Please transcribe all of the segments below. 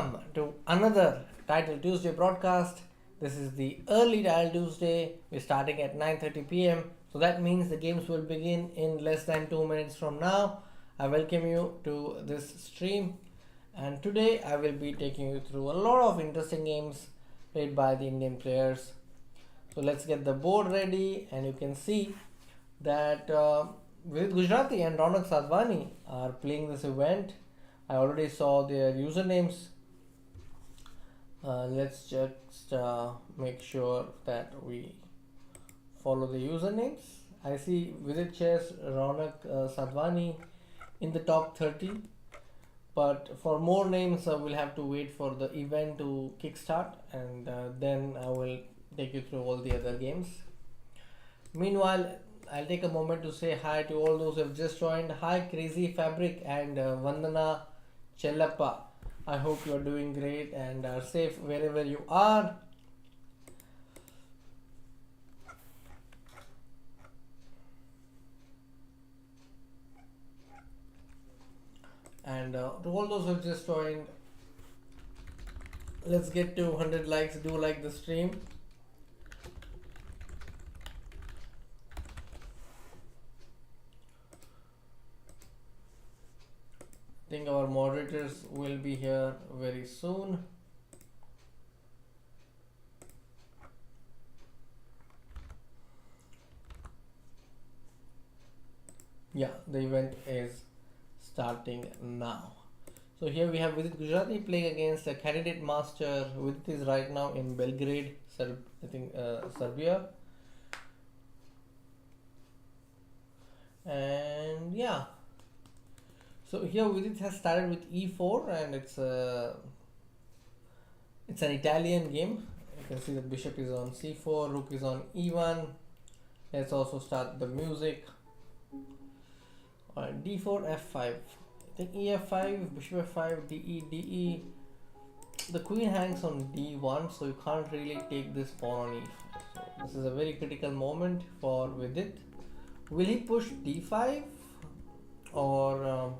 welcome to another Title Tuesday broadcast. This is the early Title Tuesday. We're starting at 9:30 p.m. So that means the games will begin in less than 2 minutes from now. I welcome you to this stream, and today I will be taking you through a lot of interesting games played by the Indian players. So let's get the board ready, and you can see that Vidit Gujrathi and Ronak Sadhwani are playing this event. I already saw their usernames. Let's just make sure that we follow the usernames. I see Vidit Chess, Ronak Sadhwani in the top 30. But for more names, we'll have to wait for the event to kickstart, and then I will take you through all the other games. Meanwhile, I'll take a moment to say hi to all those who have just joined. Hi, Crazy Fabric and Vandana Chellappa. I hope you are doing great and are safe wherever you are. And to all those who have just joined, let's get to 100 likes. Do like the stream. I think our moderators will be here very soon. Yeah, the event is starting now. So here we have Vidit Gujrathi playing against a candidate master. Vidit is right now in Belgrade, Serbia. And yeah. So here Vidit has started with e4, and it's an Italian game. You can see the bishop is on c4, rook is on e1. Let's also start the music. Alright, d4, f5. I think ef5, bishop f5, de. The queen hangs on d1, so you can't really take this pawn on e5. So this is a very critical moment for Vidit. Will he push d5 or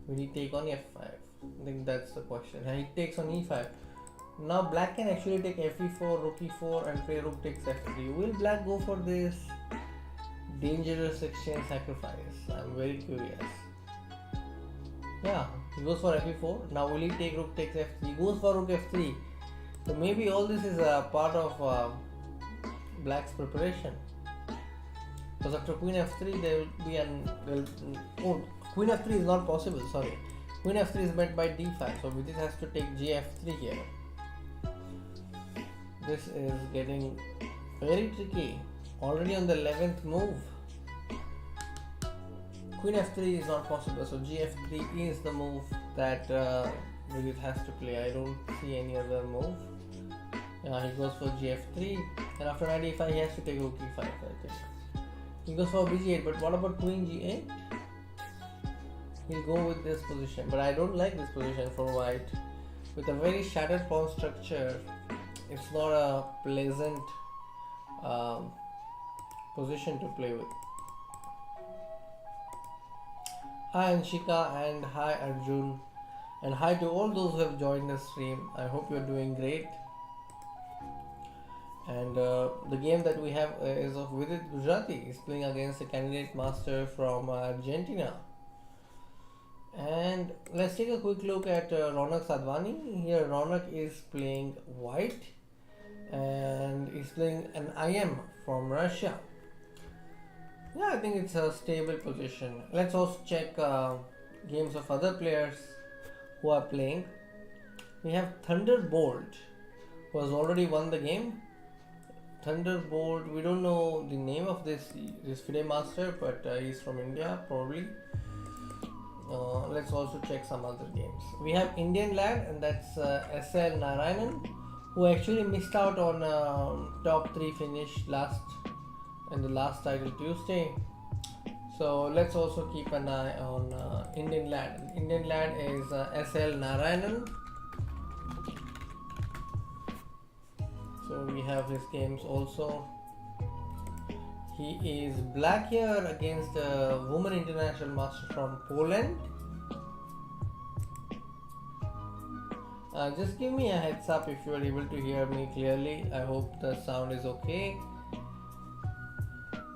will he take on f5? I think that's the question. And he takes on e5. Now black can actually take fe4, rook e4 and play rook takes f3. Will black go for this dangerous exchange sacrifice? I'm very curious. Yeah, he goes for fe4. Now will he take rook takes f3? He goes for rook f3. So maybe all this is a part of black's preparation. Because after queen f3 there will be queen f3 is not possible, sorry. Queen f3 is met by d5, so Vidit has to take gf3 here. This is getting very tricky. Already on the 11th move. Queen f3 is not possible, so gf3 is the move that Vidit has to play. I don't see any other move. He goes for gf3, and after knight e5 he has to take rook e5, I think. He goes for bg8, but what about queen g8? He'll go with this position, but I don't like this position for white. With a very shattered pawn structure, it's not a pleasant position to play with. Hi Anshika and hi Arjun, and hi to all those who have joined the stream. I hope you're doing great. And the game that we have is of Vidit Gujrathi. He's playing against a candidate master from Argentina. And let's take a quick look at Ronak Sadhwani. Here Ronak is playing white and he's playing an IM from Russia. Yeah, I think it's a stable position. Let's also check games of other players who are playing. We have Thunderbolt, who has already won the game. Thunderbolt, we don't know the name of this FIDE master, but he's from India probably. Let's also check some other games. We have Indian lad, and that's SL Narayanan, who actually missed out on top 3 finish in the last Title Tuesday. So let's also keep an eye on Indian lad. Indian lad is SL Narayanan. So we have his games also. He is black here against a woman international master from Poland. Just give me a heads up if you are able to hear me clearly. I hope the sound is okay.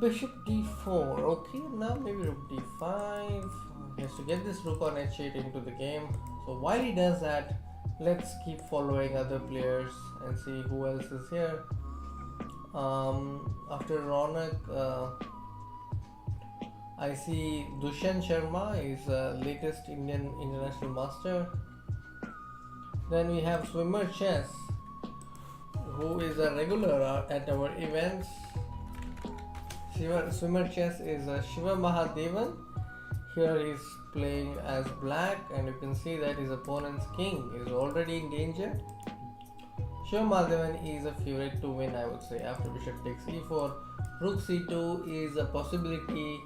Bishop d4. Okay, now maybe rook d5. He has to get this rook on h8 into the game. So while he does that, let's keep following other players and see who else is here. After Ronak, I see Dushan Sharma is latest Indian international master. Then we have Swimmer Chess, who is a regular at our events. Swimmer Chess is Shiva Mahadevan. Here he is playing as black, and you can see that his opponent's king is already in danger. Shiva Mahadevan is a favorite to win, I would say. After bishop takes e4, rook c2 is a possibility.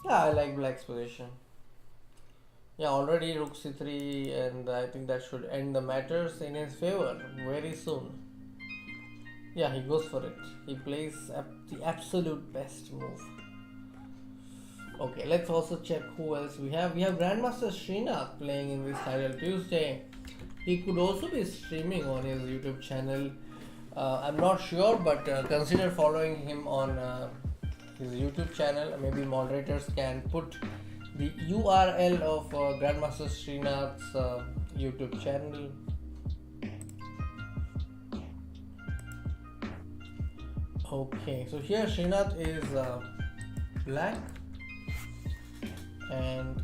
Yeah, I like black's position. Yeah, already rook c3, and I think that should end the matters in his favor very soon. Yeah, he goes for it. He plays the absolute best move. Okay, let's also check who else we have. We have Grandmaster Srinath playing in this title Tuesday. He could also be streaming on his YouTube channel. I'm not sure, but consider following him on his YouTube channel. Maybe moderators can put the URL of Grandmaster Srinath's YouTube channel. Okay, so here Srinath is black and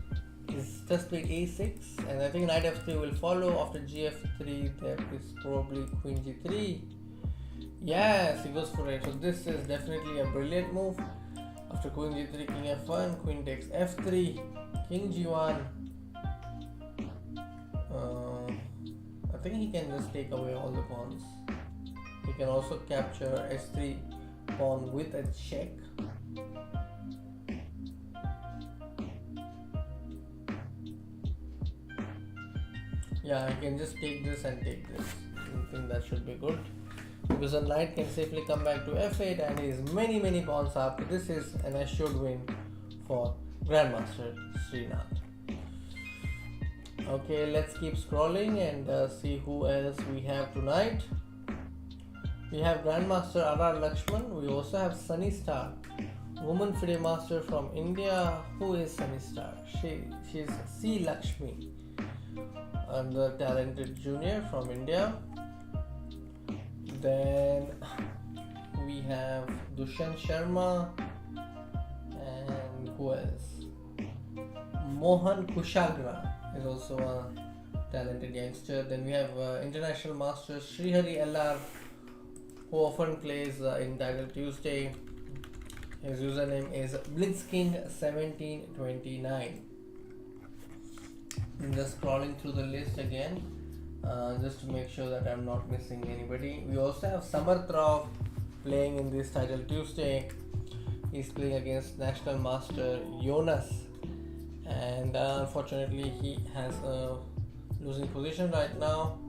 is just played a6, and I think knight f3 will follow. After gf3 there is probably queen g3. Yes, he goes for it. So this is definitely a brilliant move. After queen g3, king f1, queen takes f3, king g1. I think he can just take away all the pawns. He can also capture s3 pawn with a check. Yeah, I can just take this and take this. I think that should be good, because the knight can safely come back to f8 and he is many pawns up. This is an assured win for Grandmaster Srinath. Okay, let's keep scrolling and see who else we have tonight. We have Grandmaster R.R. Lakshman. We also have Sunny Star, woman FIDE master from India. Who is Sunny Star? She's C. Lakshmi, another talented junior from India. Then we have Dushan Sharma, and who else? Mohan Kushagra is also a talented youngster. Then we have international master Srihari LR, who often plays in Title Tuesday. His username is Blitzking1729. I'm just scrolling through the list again, just to make sure that I'm not missing anybody. We also have Samarth Rao playing in this Title Tuesday. He's playing against National Master Jonas, and unfortunately he has a losing position right now.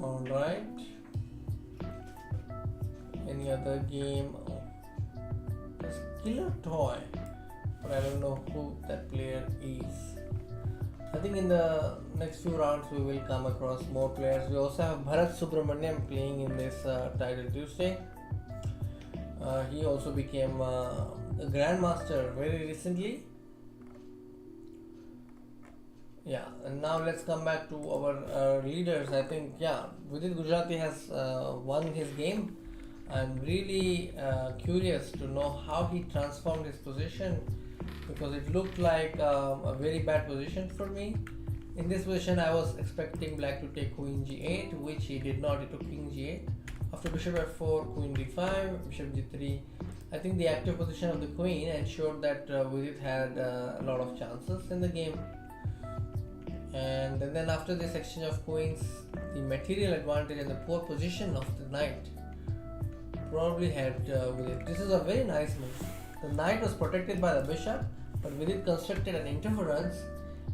Alright. Any other game? There's Killer Toy, but I don't know who that player is. I think in the next few rounds we will come across more players. We also have Bharat Subramaniam playing in this Title Tuesday. He also became a Grandmaster very recently. Yeah, and now let's come back to our leaders. I think, yeah, Vidit Gujrathi has won his game. I'm really curious to know how he transformed his position, because it looked like a very bad position for me. In this position I was expecting black to take queen g8, which he did not. He took king g8. After bishop f4, queen d5, bishop g3. I think the active position of the queen ensured that Vidit had a lot of chances in the game. And then after this exchange of queens, the material advantage and the poor position of the knight probably helped Vidit. This is a very nice move. The knight was protected by the bishop, but Vidit constructed an interference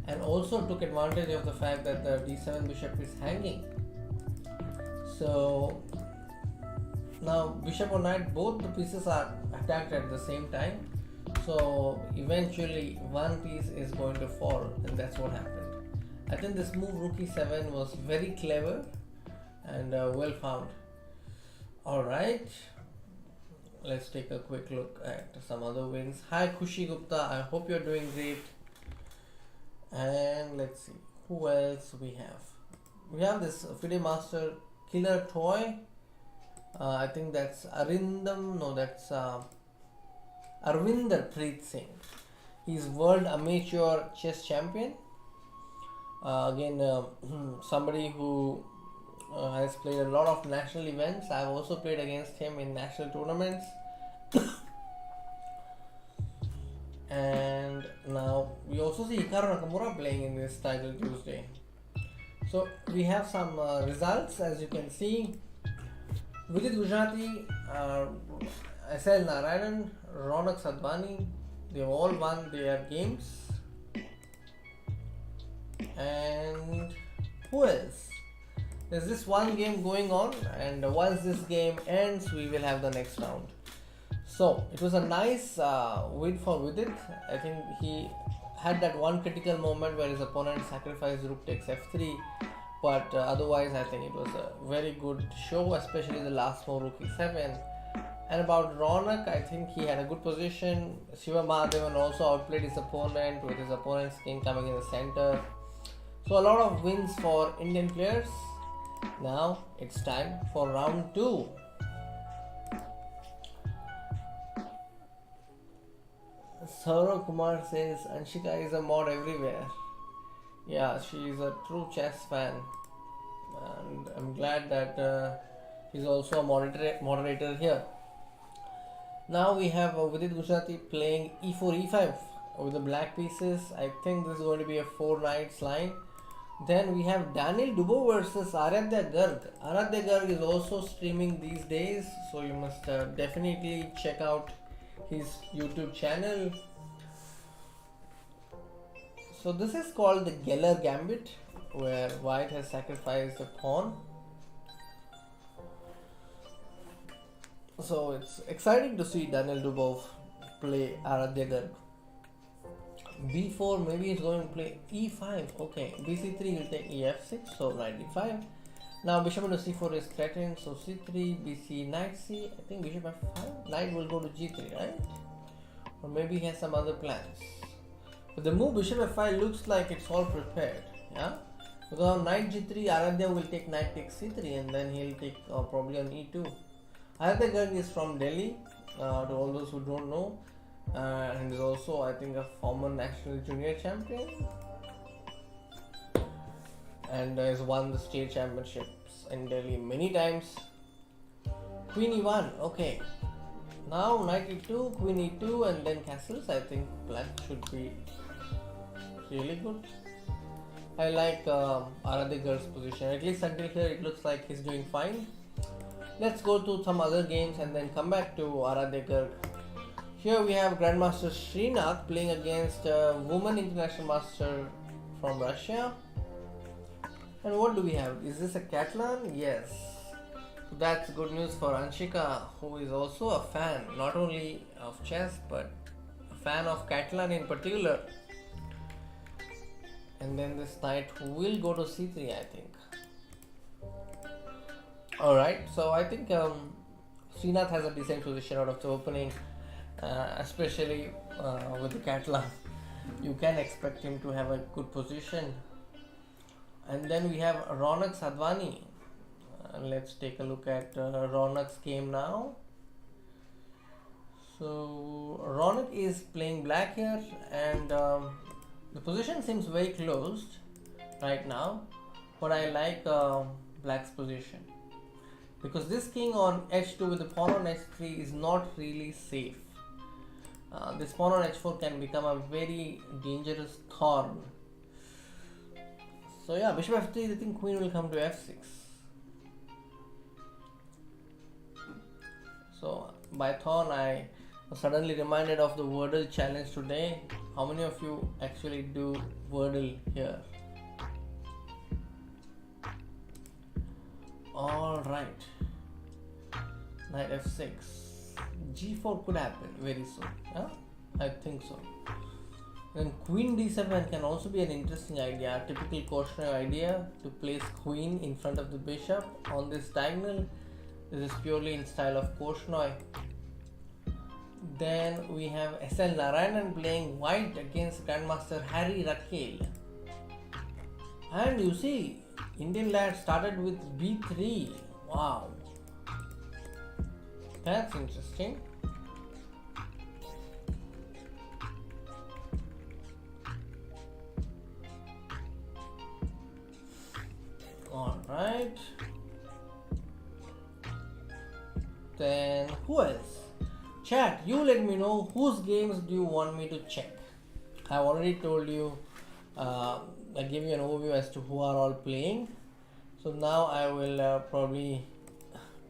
and also took advantage of the fact that the d7 bishop is hanging. So now bishop or knight, both the pieces are attacked at the same time. So eventually one piece is going to fall, and that's what happened. I think this move rook e7 was very clever and well found. Alright, let's take a quick look at some other wins. Hi Khushi Gupta, I hope you're doing great. And let's see, who else we have? We have this FIDE Master Killer Toy. I think that's Arindam, no, that's Arvinder Preet Singh. He's World Amateur Chess Champion. Again, somebody who has played a lot of national events. I've also played against him in national tournaments. And now we also see Hikaru Nakamura playing in this Title Tuesday. So we have some results, as you can see. Vidit Gujrathi, SL Narayanan, Ronak Sadhwani, they've all won their games. And who else? There's this one game going on, and once this game ends, we will have the next round. So it was a nice win for Vidit. I think he had that one critical moment where his opponent sacrificed rook takes f3, but otherwise I think it was a very good show, especially the last move rook e7. And about Ronak, I think he had a good position. Shiva Mahadevan also outplayed his opponent with his opponent's king coming in the center. So a lot of wins for Indian players. Now it's time for round 2. Saurav Kumar says Anshika is a mod everywhere. Yeah, she is a true chess fan, and I'm glad that he's also a moderator here. Now we have Vidit Gujrathi playing e4 e5 with the black pieces. I think this is going to be a 4 knights line. Then we have Daniel Dubois versus Aradhya Garg. Aradhya Garg is also streaming these days, so you must definitely check out his YouTube channel. So this is called the Geller Gambit, where white has sacrificed a pawn. So it's exciting to see Daniel Dubois play Aradhya Garg. b4, maybe he's going to play e5. Okay, bc3 will take ef6, so knight d5. Now bishop into c4 is threatened, so c3, bc, knight c. I think bishop f5, knight will go to g3, right? Or maybe he has some other plans. But the move bishop f5 looks like it's all prepared, yeah? Because on knight g3, Aradhya will take knight takes c3, and then he'll take probably on e2. Aradhya Garg is from Delhi, to all those who don't know. And is also, I think, a former national junior champion, and has won the state championships in Delhi many times. Queen e1, okay. Now knight e2, queen e2, and then castles. I think black should be really good. I like Aradhya Garg's position. At least until here it looks like he's doing fine. Let's go to some other games and then come back to Aradhya Garg. Here we have Grandmaster Srinath playing against a woman international master from Russia. And what do we have? Is this a Catalan? Yes. That's good news for Anshika, who is also a fan, not only of chess, but a fan of Catalan in particular. And then this knight will go to c3, I think. Alright, so I think Srinath has a decent position out of the opening. Especially with the Catalan, you can expect him to have a good position. And then we have Ronak Sadhwani. Let's take a look at Ronak's game now. So Ronak is playing black here, and the position seems very closed right now, but I like black's position because this king on h2 with the pawn on h3 is not really safe. This pawn on h4 can become a very dangerous thorn. So yeah, bishop f3, I think queen will come to f6. So by thorn, I was suddenly reminded of the Wordle challenge today. How many of you actually do Wordle here? Alright. Knight f6. g4 could happen very soon. Yeah? I think so. Then queen d7 can also be an interesting idea. Typical cautionary idea to place queen in front of the bishop on this diagonal. This is purely in style of Korchnoi. Then we have SL Narayanan playing white against Grandmaster Harry Rakhel. And you see, Indian lad started with b3. Wow. That's interesting. Alright. Then who else? Chat, you let me know whose games do you want me to check. I've already told you, I gave you an overview as to who are all playing. So now I will probably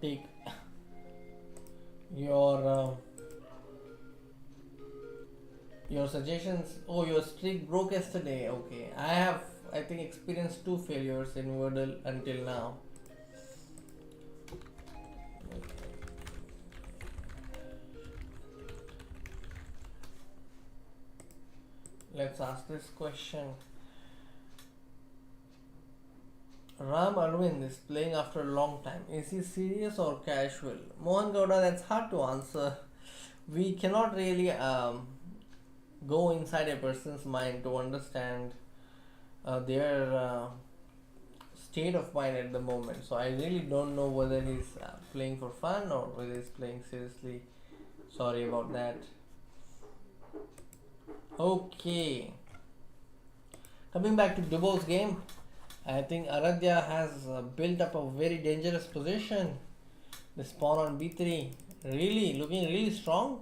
take your suggestions. Oh, your streak broke yesterday. Okay, I think experienced 2 failures in Wordle until now. Let's ask this question. Ram Arvind is playing after a long time. Is he serious or casual? Mohan Gowda, that's hard to answer. We cannot really go inside a person's mind to understand their state of mind at the moment. So I really don't know whether he's playing for fun or whether he's playing seriously. Sorry about that. Okay. Coming back to Dubov's game, I think Aradhya has built up a very dangerous position. This pawn on b3 really looking really strong,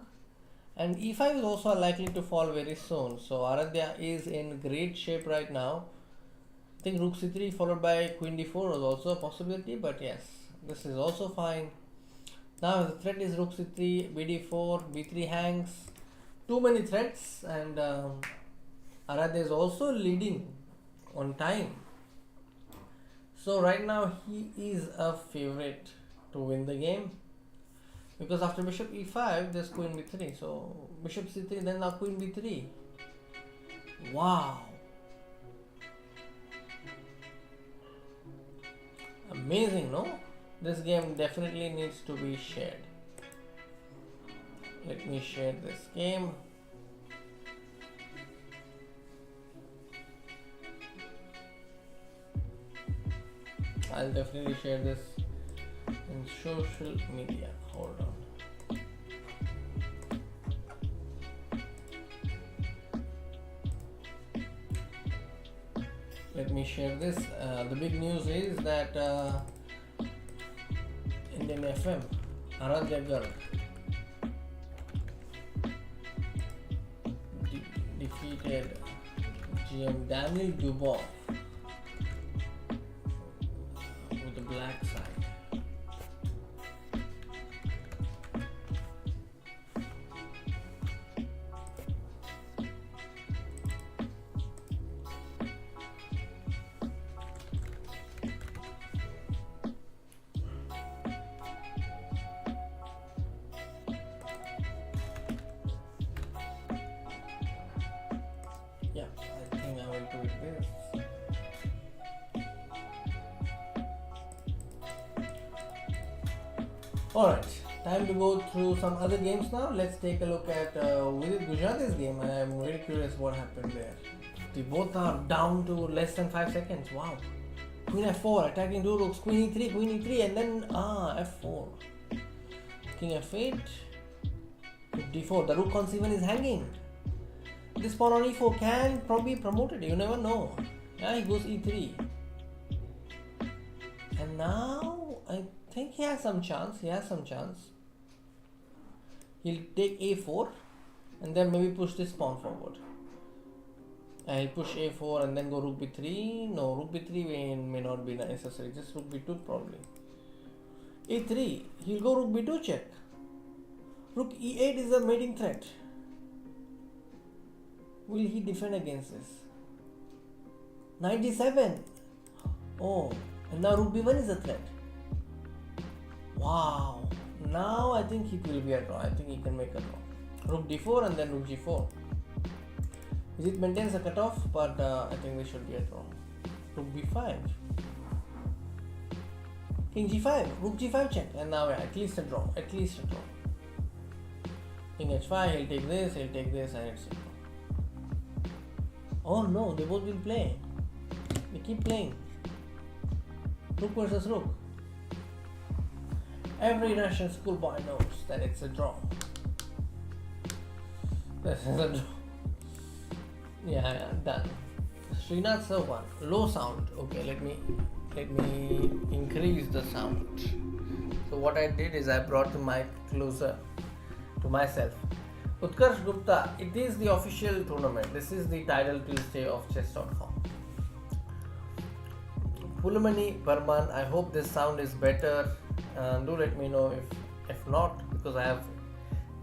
and e5 is also likely to fall very soon. So Aradhya is in great shape right now. I think rook c3 followed by queen d4 was also a possibility, but yes, this is also fine. Now the threat is rook c3, bd4, b3 hangs. Too many threats, and Aradhya is also leading on time. So right now he is a favorite to win the game, because after bishop e5 there's queen b3. So bishop c3, then now queen b3. Wow. Amazing, no? This game definitely needs to be shared. Let me share this game. I'll definitely share this in social media. Hold on. Let me share this. The big news is that Indian FM, Aradhya Garg defeated GM Daniel Dubov with the black side. Alright, time to go through some other games now. Let's take a look at Vidit Gujrathi's game. I am very curious what happened there. They both are down to less than 5 seconds. Wow. Queen f4, attacking two rooks. Queen e3, and then f4. King f8. d4. The rook on c1 is hanging. This pawn on e4 can probably be promoted. You never know. Yeah, he goes e3. And now I think he has some chance. He'll take a4 and then maybe push this pawn forward. I'll push a4 and then go rook b3. No, rook b3 may not be necessary. Just rook b2 probably. a3. He'll go rook b2 check. Rook e8 is a mating threat. Will he defend against this? 97. Oh, and now rook b1 is a threat. Wow. Now I think it will be a draw. I think he can make a draw. Rook d4 and then rook g4. Vijit maintains a cutoff, but I think this should be a draw. Rook b5. King g5, rook g5 check, and now at least a draw, at least a draw. King h5, he'll take this, and it's a draw. Oh no, they both will play. They keep playing. Rook versus rook. Every Russian schoolboy knows that it's a draw. This is a draw. Yeah, done. Srinath Sawan, low sound. Okay, let me increase the sound. So what I did is I brought the mic closer to myself. Utkarsh Gupta, it is the official tournament. This is the title Tuesday of chess.com. Pulamani Barman, I hope this sound is better. Do let me know if not, because I have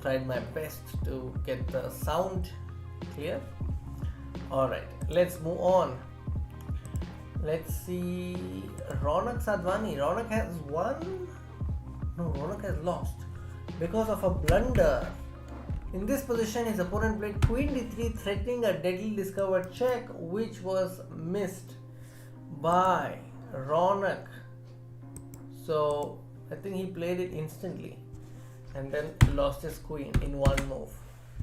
tried my best to get the sound clear. Alright, let's move on. Let's see. Ronak Sadhwani. Ronak has won? No, Ronak has lost because of a blunder. In this position, his opponent played Queen d3, threatening a deadly discovered check, which was missed by Ronak. So I think he played it instantly and then lost his queen in one move.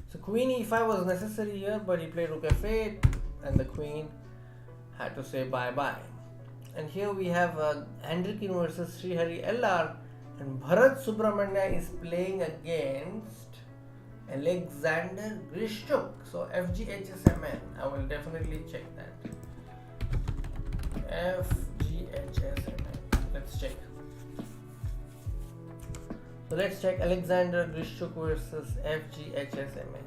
So Queen e5 was necessary here, but he played Rook f8 and the queen had to say bye-bye. And here we have Andrikin versus Srihari LR, and Bharat Subramanya is playing against Alexander Grishchuk. So FGHSMN, I will definitely check that. FGHSMN, let's check. So let's check Alexander Grishchuk versus FGHSMN.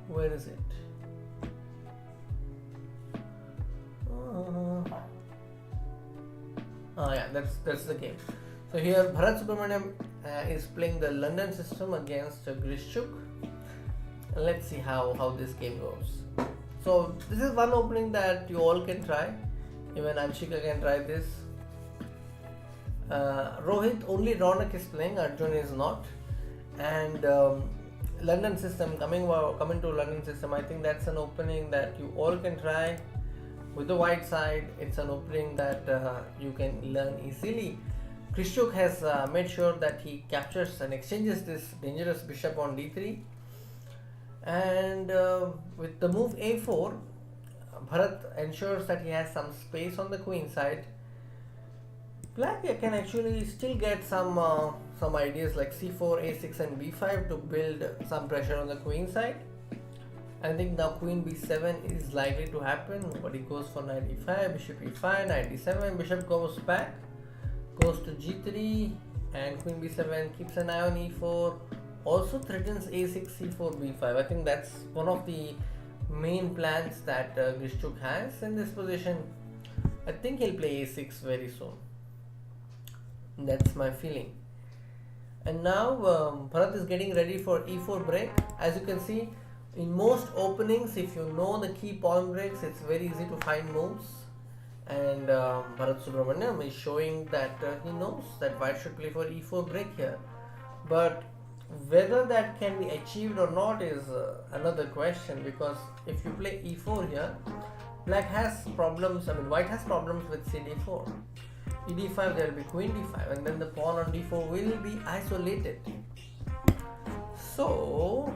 Where is it? Yeah, that's the game. So here Bharat Subramaniam is playing the London system against Grishchuk. Let's see how this game goes. So this is one opening that you all can try. Even Anshika can try this. Rohit, only Ronak is playing, Arjun is not. And London system, coming to London system, I think that's an opening that you all can try. With the white side, it's an opening that you can learn easily. Grishchuk has made sure that he captures and exchanges this dangerous bishop on d3. And with the move a4, Bharat ensures that he has some space on the queen side. Black can actually still get some ideas like c4, a6 and b5 to build some pressure on the queen side. I think now queen b7 is likely to happen, but he goes for knight e5, bishop e5, knight d7, bishop goes back, goes to g3, and queen b7 keeps an eye on e4, also threatens a6, c4, b5. I think that's one of the main plans that Grishchuk has in this position. I think he'll play a6 very soon. That's my feeling. And now Bharat is getting ready for e4 break. As you can see, in most openings, if you know the key pawn breaks, it's very easy to find moves. And Bharat Subramaniam is showing that he knows that white should play for e4 break here. But whether that can be achieved or not is another question, because if you play e4 here, black has problems, white has problems with cd4. d5 there will be queen d5, and then the pawn on d4 will be isolated. So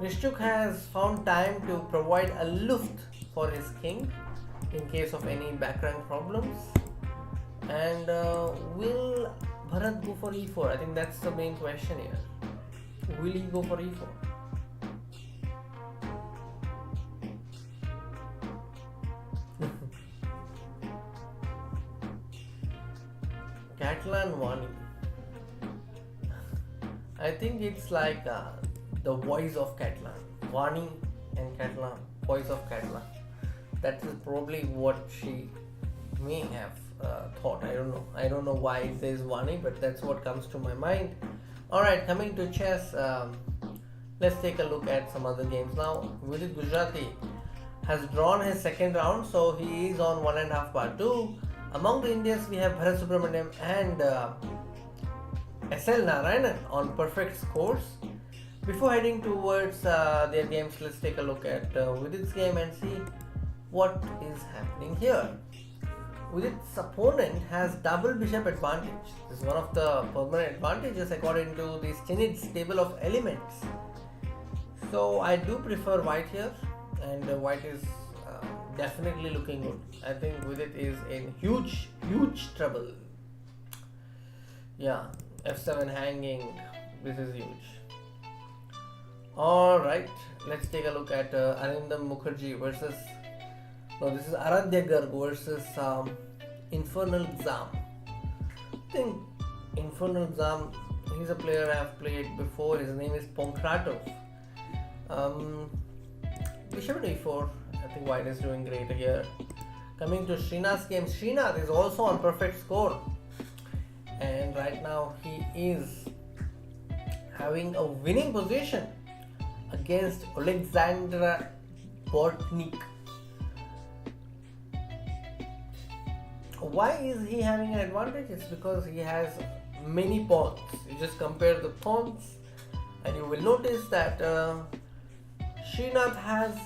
Grishchuk has found time to provide a luft for his king in case of any backrank problems. And will Bharat go for e4? I think that's the main question here. Will he go for e4? Catalan Vani. I think it's like the voice of Catalan. Vani and Catalan, voice of Catalan. That is probably what she may have thought. I don't know why there's Vani, but that's what comes to my mind. Alright, coming to chess, let's take a look at some other games now. Vidit Gujrathi has drawn his second round, so he is on 1.5 bar 2. Among the Indians, we have Bharat Subramaniam and SL Narayanan on perfect scores. Before heading towards their games, let's take a look at Vidit's game and see what is happening here. Vidit's opponent has double bishop advantage. This is one of the permanent advantages according to the Stinitz table of elements. So I do prefer white here, and white is definitely looking good. I think Vidit is in huge trouble. Yeah, f7 hanging. This is huge. Alright, let's take a look at Arindam Mukherjee versus. No, this is Aradhya Garg versus Infernal Exam. I think Infernal Exam, he's a player I have played before. His name is Ponkratov. Bishop e4. I think white is doing great here. Coming to Srinath's game, Srinath is also on perfect score. And right now he is having a winning position against Alexandra Bortnik. Why is he having an advantage? It's because he has many pawns. You just compare the pawns and you will notice that Srinath has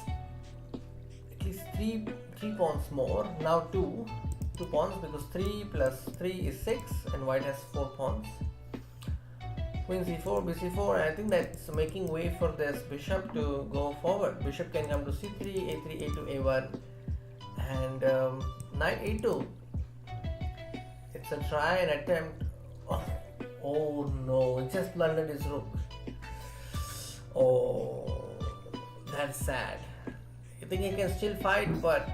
at least three pawns more. Now two pawns, because 3 plus 3 is 6 and white has 4 pawns. Queen c4, bc4. I think that's making way for this bishop to go forward. Bishop can come to c3, a3, a2, a1 and knight a2. It's a try and attempt. Oh no, it just blundered his rook. Oh, that's sad. I think he can still fight, but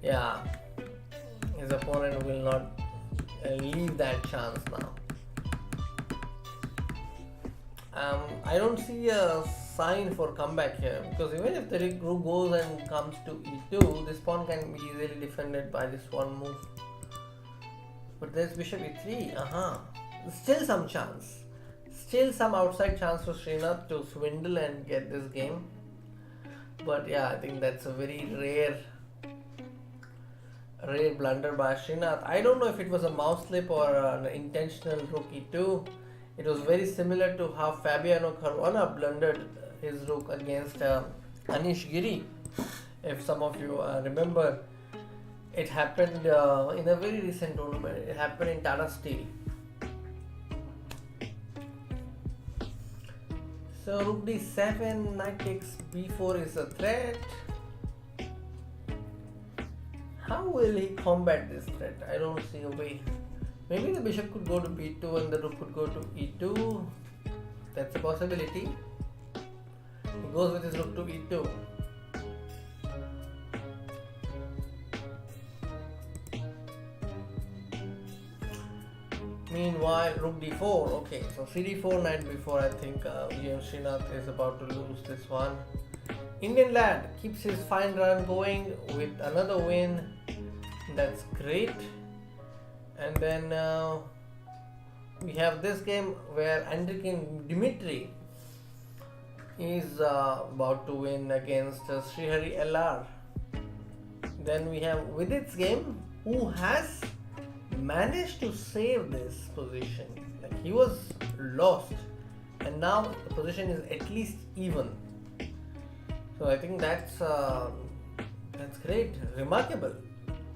yeah, his opponent will not leave that chance now. I don't see a sign for comeback here, because even if the rook goes and comes to e2, this pawn can be easily defended by this one move. But there's bishop e3. Still some chance. Still some outside chance for Srinath to swindle and get this game. But yeah, I think that's a very rare blunder by Srinath. I don't know if it was a mouse slip or an intentional rook e2. It was very similar to how Fabiano Caruana blundered his rook against Anish Giri. If some of you remember, it happened in a very recent tournament. It happened in Tata Steel. So rook d7, knight takes b4 is a threat. How will he combat this threat? I don't see a way. Maybe the bishop could go to b2 and the rook could go to e2. That's a possibility. He goes with his rook to e2. Meanwhile, rook d4. Okay, so cd4, knight b4. I think Srinath is about to lose this one. Indian lad keeps his fine run going with another win. That's great. And then we have this game where Andrikin Dimitri is about to win against Srihari LR. Then we have Vidit's game, who has managed to save this position. Like, he was lost and now the position is at least even. So I think that's great, remarkable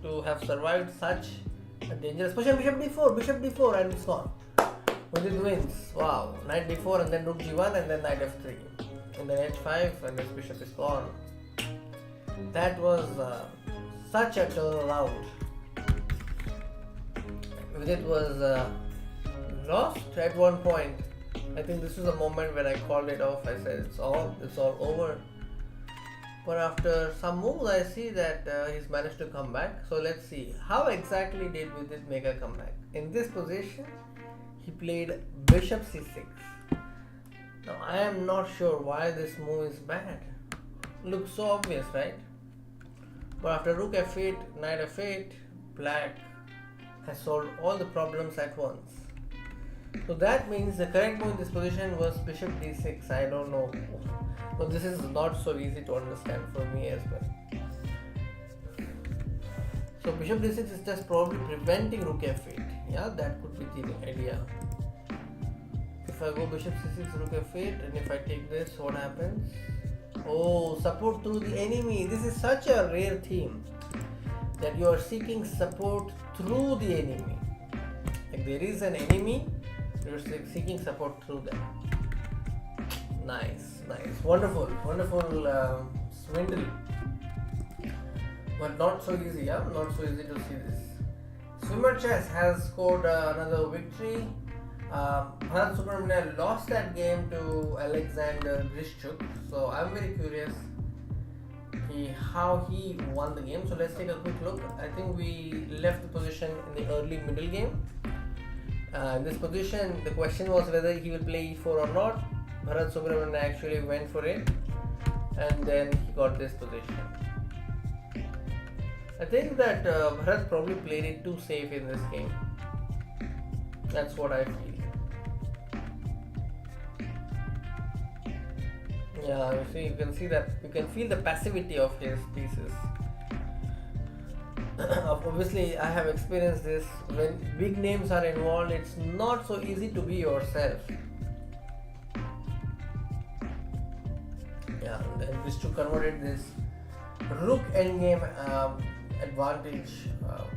to have survived such a dangerous position. Bishop d4 and it's gone. Vidit wins. Wow. Knight d4 and then rook g1 and then knight f3 and then h5 and this bishop is gone. That was such a turnaround. Vidit was lost at one point. I think this was a moment when I called it off. I said it's all over. But after some moves, I see that he's managed to come back. So let's see, how exactly did Vidit make a comeback? In this position, he played bishop c6. Now I am not sure why this move is bad. Looks so obvious, right? But after rook f8, knight f8, black has solved all the problems at once. So that means the correct move in this position was bishop d6. I don't know. But this is not so easy to understand for me as well. So bishop d6 is just probably preventing rook f8. Yeah, that could be the idea. if I go bishop c6, rook f8, and if I take this, what happens? Oh, support through the enemy. This is such a rare theme, that you are seeking support through the enemy. Like there is an enemy, you're seeking support through them. Nice, nice, wonderful, wonderful swindle. But not so easy, yeah? Not so easy to see this. Swimmer Chess has scored another victory. Bharat Subramanian lost that game to Alexander Grishchuk. So I'm very curious how he won the game. So let's take a quick look. I think we left the position in the early middle game. In this position, the question was whether he will play e4 or not. Bharat Subramanian actually went for it, and then he got this position. I think that Bharat probably played it too safe in this game. That's what I feel. Yeah, you can see that, you can feel the passivity of his pieces. Obviously, I have experienced this. When big names are involved, it's not so easy to be yourself. Yeah, and then Vishnu converted this rook endgame advantage,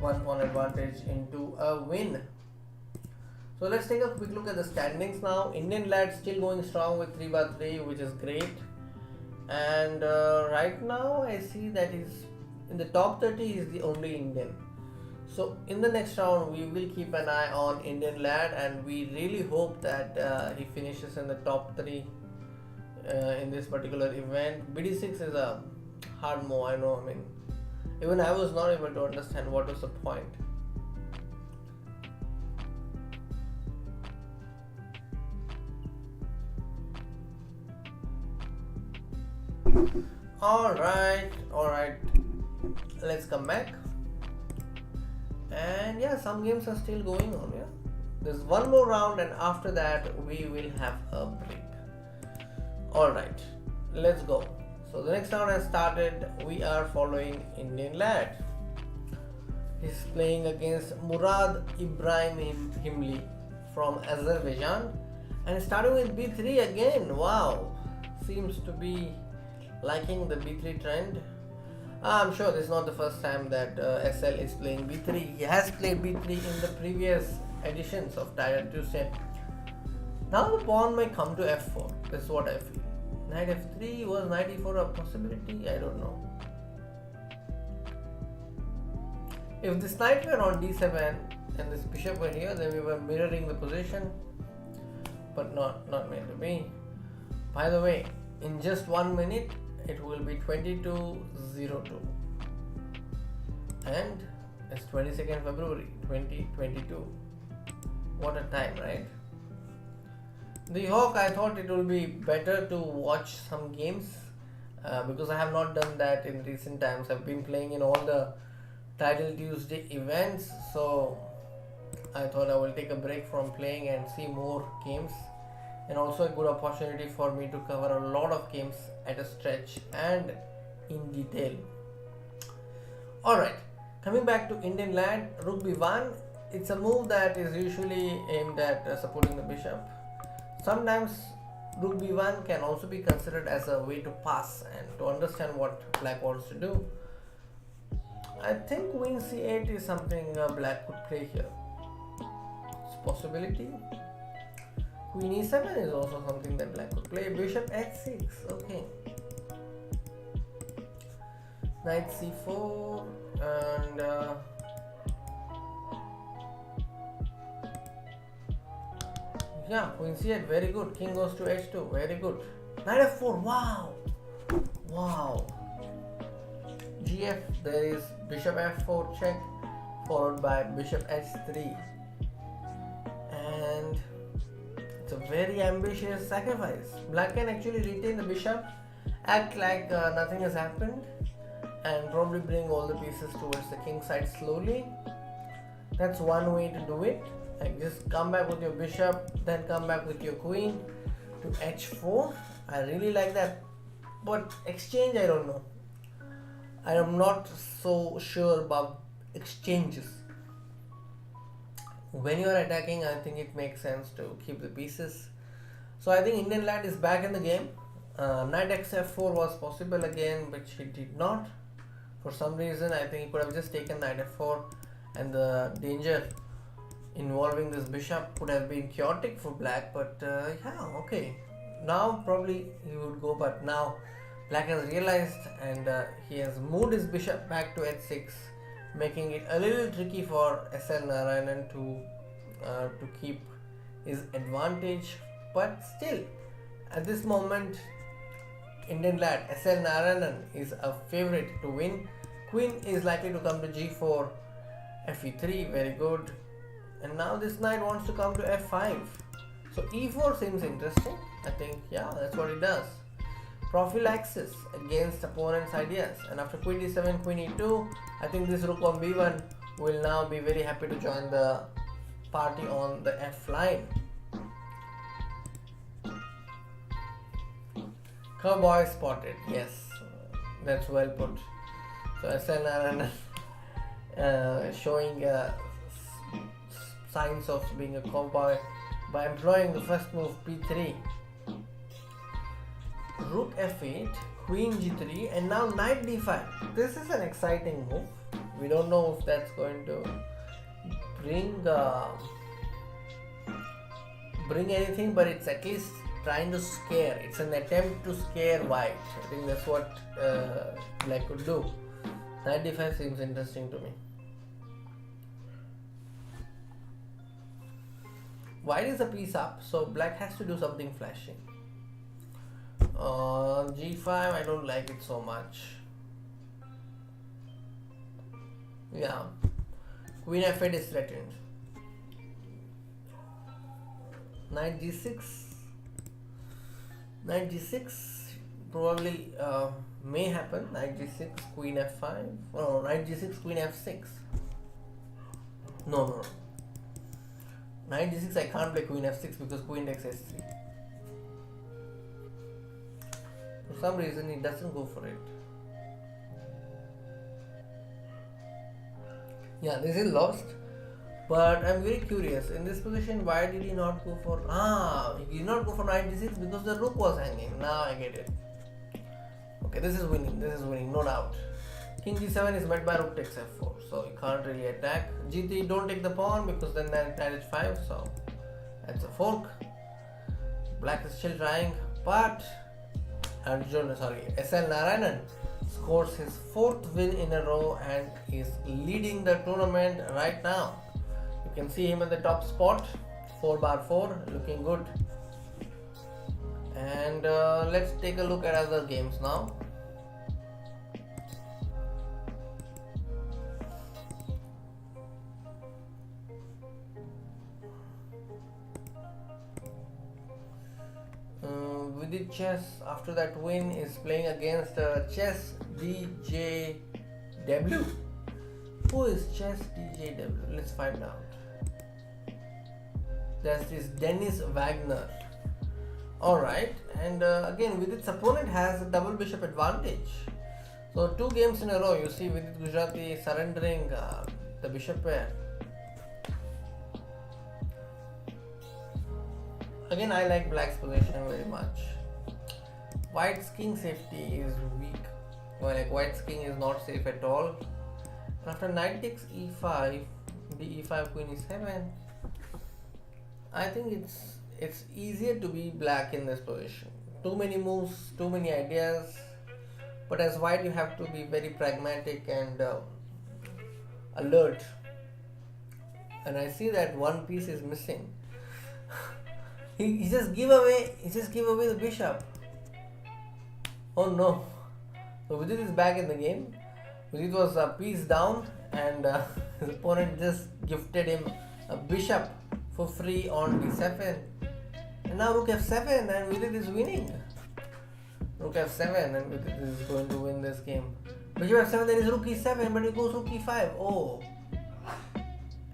1 pawn advantage, into a win. So let's take a quick look at the standings now. Indian lad still going strong with 3/3, which is great. And right now I see that he's in the top 30, he is the only Indian. So in the next round we will keep an eye on Indian lad, and we really hope that he finishes in the top 3 in this particular event. BD6 is a hard move, I know. I mean, even I was not able to understand what was the point. Alright, let's come back. And yeah, some games are still going on. Yeah, there's one more round, and after that we will have a break. Alright, let's go. So the next round has started. We are following Indian lad. He's playing against Murad Ibrahim Himli from Azerbaijan, and starting with b3 again. Wow, seems to be liking the b3 trend. I'm sure this is not the first time that SL is playing b3. He has played b3 in the previous editions of Tiger Tuesday. Now the pawn may come to f4. This is what I feel. Knight f3, was knight e4 a possibility? I don't know. If this knight were on d7 and this bishop were here, then we were mirroring the position, but not meant to be. By the way, in just 1 minute it will be 22:02, and it's 22nd February 2022. What a time, right? The Hawk, I thought it will be better to watch some games because I have not done that in recent times. I've been playing in all the Title Tuesday events, so I thought I will take a break from playing and see more games, and also a good opportunity for me to cover a lot of games at a stretch and in detail. Alright, coming back to Indian lad, Rook b1. It's a move that is usually aimed at supporting the bishop. Sometimes Rook b1 can also be considered as a way to pass and to understand what black wants to do. I think Queen c8 is something black could play here. It's a possibility. Queen e7 is also something that black could play. Bishop h6, okay. Knight c4 and yeah, Queen c8, very good. King goes to h2, very good. Knight f4, wow. Gf, there is bishop f4 check, followed by bishop h3, and it's a very ambitious sacrifice. Black can actually retain the bishop, act like nothing has happened, and probably bring all the pieces towards the king side slowly. That's one way to do it. Like, just come back with your bishop, then come back with your queen to h4. I really like that, but exchange, I don't know. I am not so sure about exchanges. When you are attacking, I think it makes sense to keep the pieces So I think Indian lad is back in the game. Knight xf4 was possible again, which he did not. For some reason, I think he could have just taken knight f4, and the danger involving this bishop would have been chaotic for black. But yeah, okay. Now probably he would go, but now black has realized, and he has moved his bishop back to h6, making it a little tricky for SL Narayanan to keep his advantage. But still, at this moment, Indian lad SL Narayanan is a favorite to win. Queen is likely to come to g4, fe3, very good. And now this knight wants to come to f5. So e4 seems interesting. I think, yeah, that's what it does. Prophylaxis against opponent's ideas. And after queen d7, queen e2, I think this rook on b1 will now be very happy to join the party on the f line. Cowboy spotted. Yes, that's well put. So SL Narayanan showing signs of being a cowboy by employing the first move p3, rook f8, queen g3, and now knight d5. This is an exciting move. We don't know if that's going to bring anything, but it's at least trying to scare. It's an attempt to scare white. I think that's what black could do. Knight d5 seems interesting to me. White is a piece up, so black has to do something flashing. G5, I don't like it so much. Yeah, queen f8 is threatened. Knight g6. Knight g6 probably may happen. Knight g6, queen f5. Oh, knight g6, queen f6. No. Knight g6, I can't play queen f6 because queen takes h3. For some reason, he doesn't go for it. Yeah, this is lost. But I'm very curious. In this position, why did he not go for... he did not go for knight g6 because the rook was hanging. Now I get it. Okay, this is winning. No doubt. King g7 is met by rook takes f4. So you can't really attack. g3, don't take the pawn because then knight h5. So that's a fork. Black is still trying. But SL Narayanan scores his 4th win in a row and is leading the tournament right now. You can see him in the top spot, 4/4, looking good. And let's take a look at other games now. Vidit Chess, after that win, is playing against Chess DJW. Who is Chess DJW? Let's find out. There's this Dennis Wagner. Alright, and again, Vidit's opponent has a double bishop advantage. So 2 games in a row, you see Vidit Gujrathi surrendering the bishop pair. Again, I like black's position very much. White's king safety is weak. Well, like white's king is not safe at all. And after knight takes e5, d e5, queen e7, I think it's easier to be black in this position. Too many moves, too many ideas. But as white, you have to be very pragmatic and alert. And I see that one piece is missing. He just give away the bishop. Oh no. So Vidit is back in the game. Vidit was a piece down and his opponent just gifted him a bishop for free on d7. And now rook f7 and Vidit is winning. Rook f7 and Vidit is going to win this game. Bishop f7, then is rook e7, but it goes rook e5. Oh.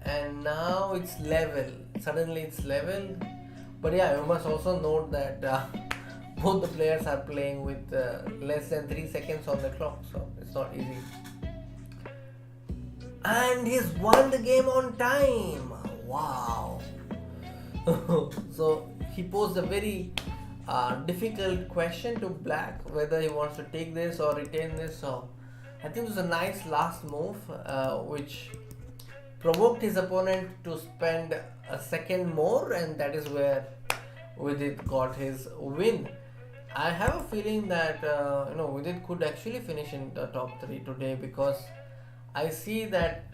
And now it's level. Suddenly it's level. But yeah, you must also note that both the players are playing with less than 3 seconds on the clock, so it's not easy. And he's won the game on time. Wow. So he posed a very difficult question to black whether he wants to take this or retain this. So I think it was a nice last move which provoked his opponent to spend a second more, and that is where Vidit got his win. I have a feeling that Vidit could actually finish in the top three today, because I see that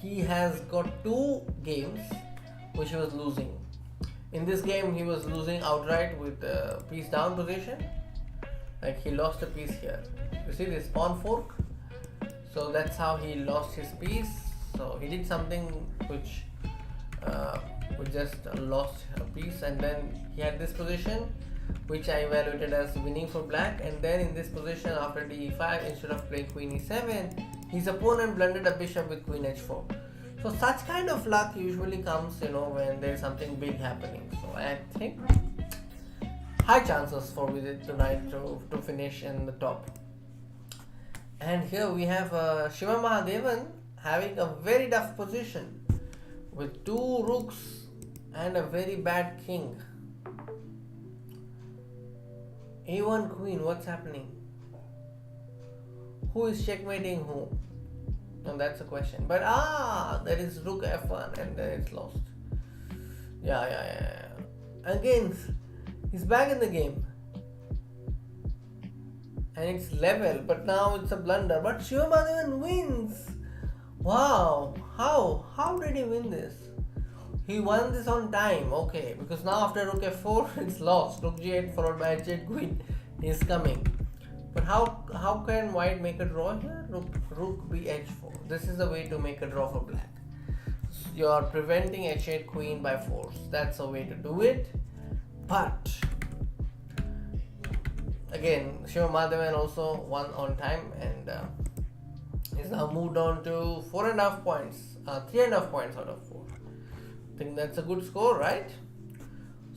he has got two games which he was losing. In this game, he was losing outright with piece down position. Like, he lost a piece here. You see this pawn fork? So that's how he lost his piece. So he did something which just lost a piece, and then he had this position which I evaluated as winning for black, and then in this position after d5, instead of playing queen e7, his opponent blundered a bishop with queen h4. So such kind of luck usually comes when there is something big happening. So I think high chances for Vidit tonight to finish in the top. And here we have Shiva Mahadevan having a very tough position with two rooks and a very bad king. A1 queen, what's happening? Who is checkmating who? No, that's a question. But there is rook f1 and then it's lost. Yeah. Again, he's back in the game. And it's level, but now it's a blunder. But Shiva Mahadevan wins. Wow, how did he win this? He won this on time, okay, because now after rook f4 it's lost. Rook g8 followed by h8 queen is coming. But how can white make a draw here? Rook bh4. This is the way to make a draw for black. You are preventing h8 queen by force. That's a way to do it. But again, Shiva Mahadevan also won on time, and he's now moved on to 4.5 points, 3.5 points out of 4. I think that's a good score, right?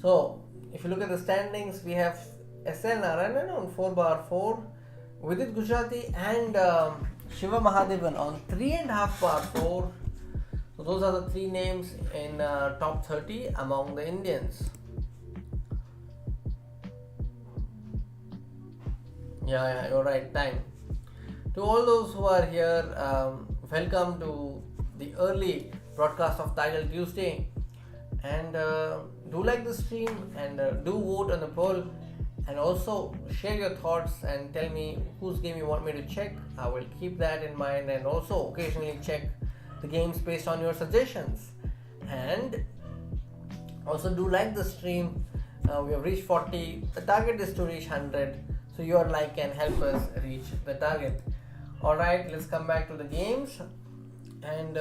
So if you look at the standings, we have SL Narayanan on 4/4, Vidit Gujrathi and Shiva Mahadevan on 3.5/4. So those are the three names in top 30 among the Indians. Yeah, you're right. Time. To all those who are here, welcome to the early broadcast of Title Tuesday. And do like the stream, and do vote on the poll, and also share your thoughts and tell me whose game you want me to check. I will keep that in mind, and also occasionally check the games based on your suggestions. And also do like the stream. We have reached 40. The target is to reach 100. So your like can help us reach the target. Alright, let's come back to the games. And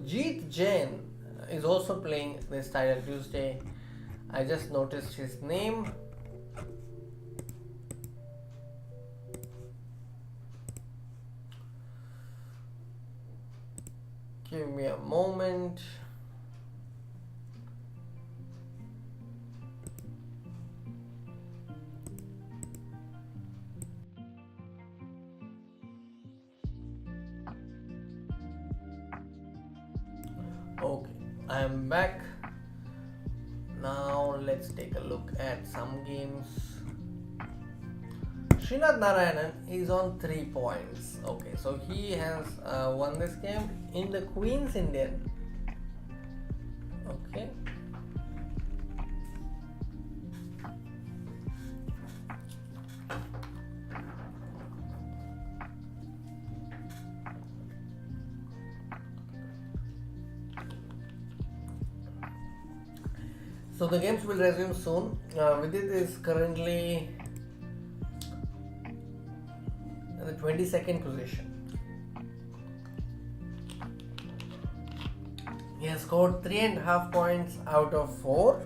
Jeet Jain is also playing this Title Tuesday. I just noticed his name. Give me a moment. Okay, I am back. Now let's take a look at some games. Srinath Narayanan is on 3 points. Okay, so he has won this game in the Queen's Indian. Okay. So the games will resume soon. Vidit is currently in the 22nd position. He has scored 3.5 points out of 4.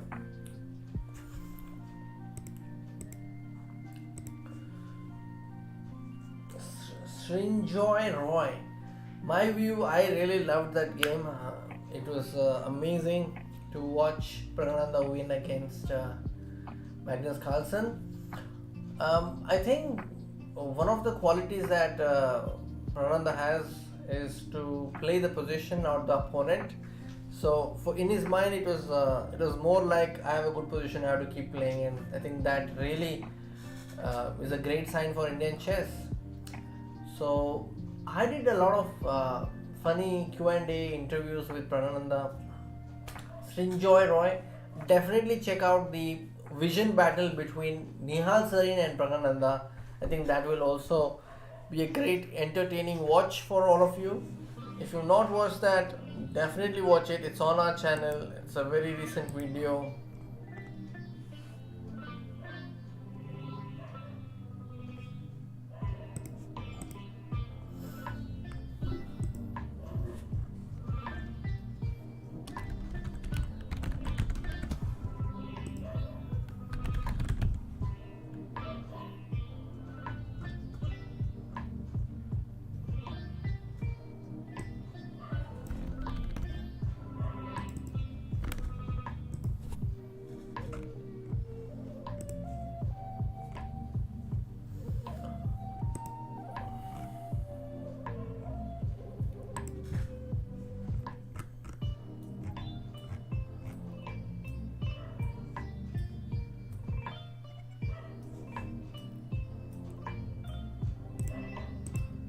Srinjoy Roy. My view, I really loved that game. It was amazing to watch Prananda win against Magnus Carlsen. I think one of the qualities that Prananda has is to play the position of the opponent. So for in his mind, it was more like I have a good position, I have to keep playing, and I think that really is a great sign for Indian chess. So I did a lot of funny Q&A interviews with Pranananda. Enjoy Roy. Definitely check out the vision battle between Nihal Sarin and Pranananda. I think that will also be a great entertaining watch for all of you. If you've not watched that, definitely watch it. It's on our channel. It's a very recent video.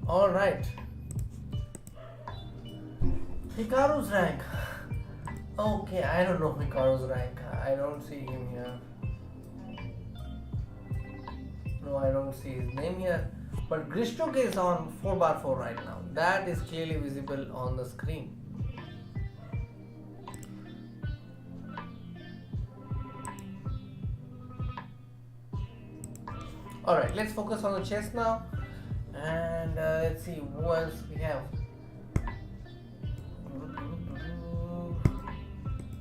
All right. Hikaru's rank. Okay, I don't know Hikaru's rank. I don't see him here. No, I don't see his name here. But Grishtuk is on 4x4 right now. That is clearly visible on the screen. Alright, let's focus on the chess now. And let's see who else we have.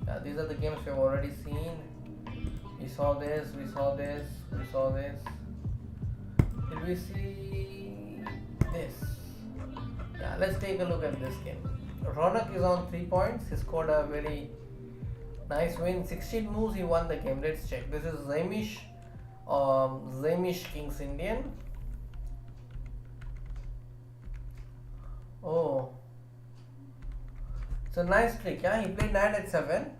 Yeah, these are the games we have already seen. We saw this, we saw this, we saw this. Did we see this? Yeah, let's take a look at this game. Ronak is on 3 points. He scored a very nice win. 16 moves, he won the game. Let's check. This is Zamish King's Indian. Oh, it's a nice trick. Yeah, he played knight at 7,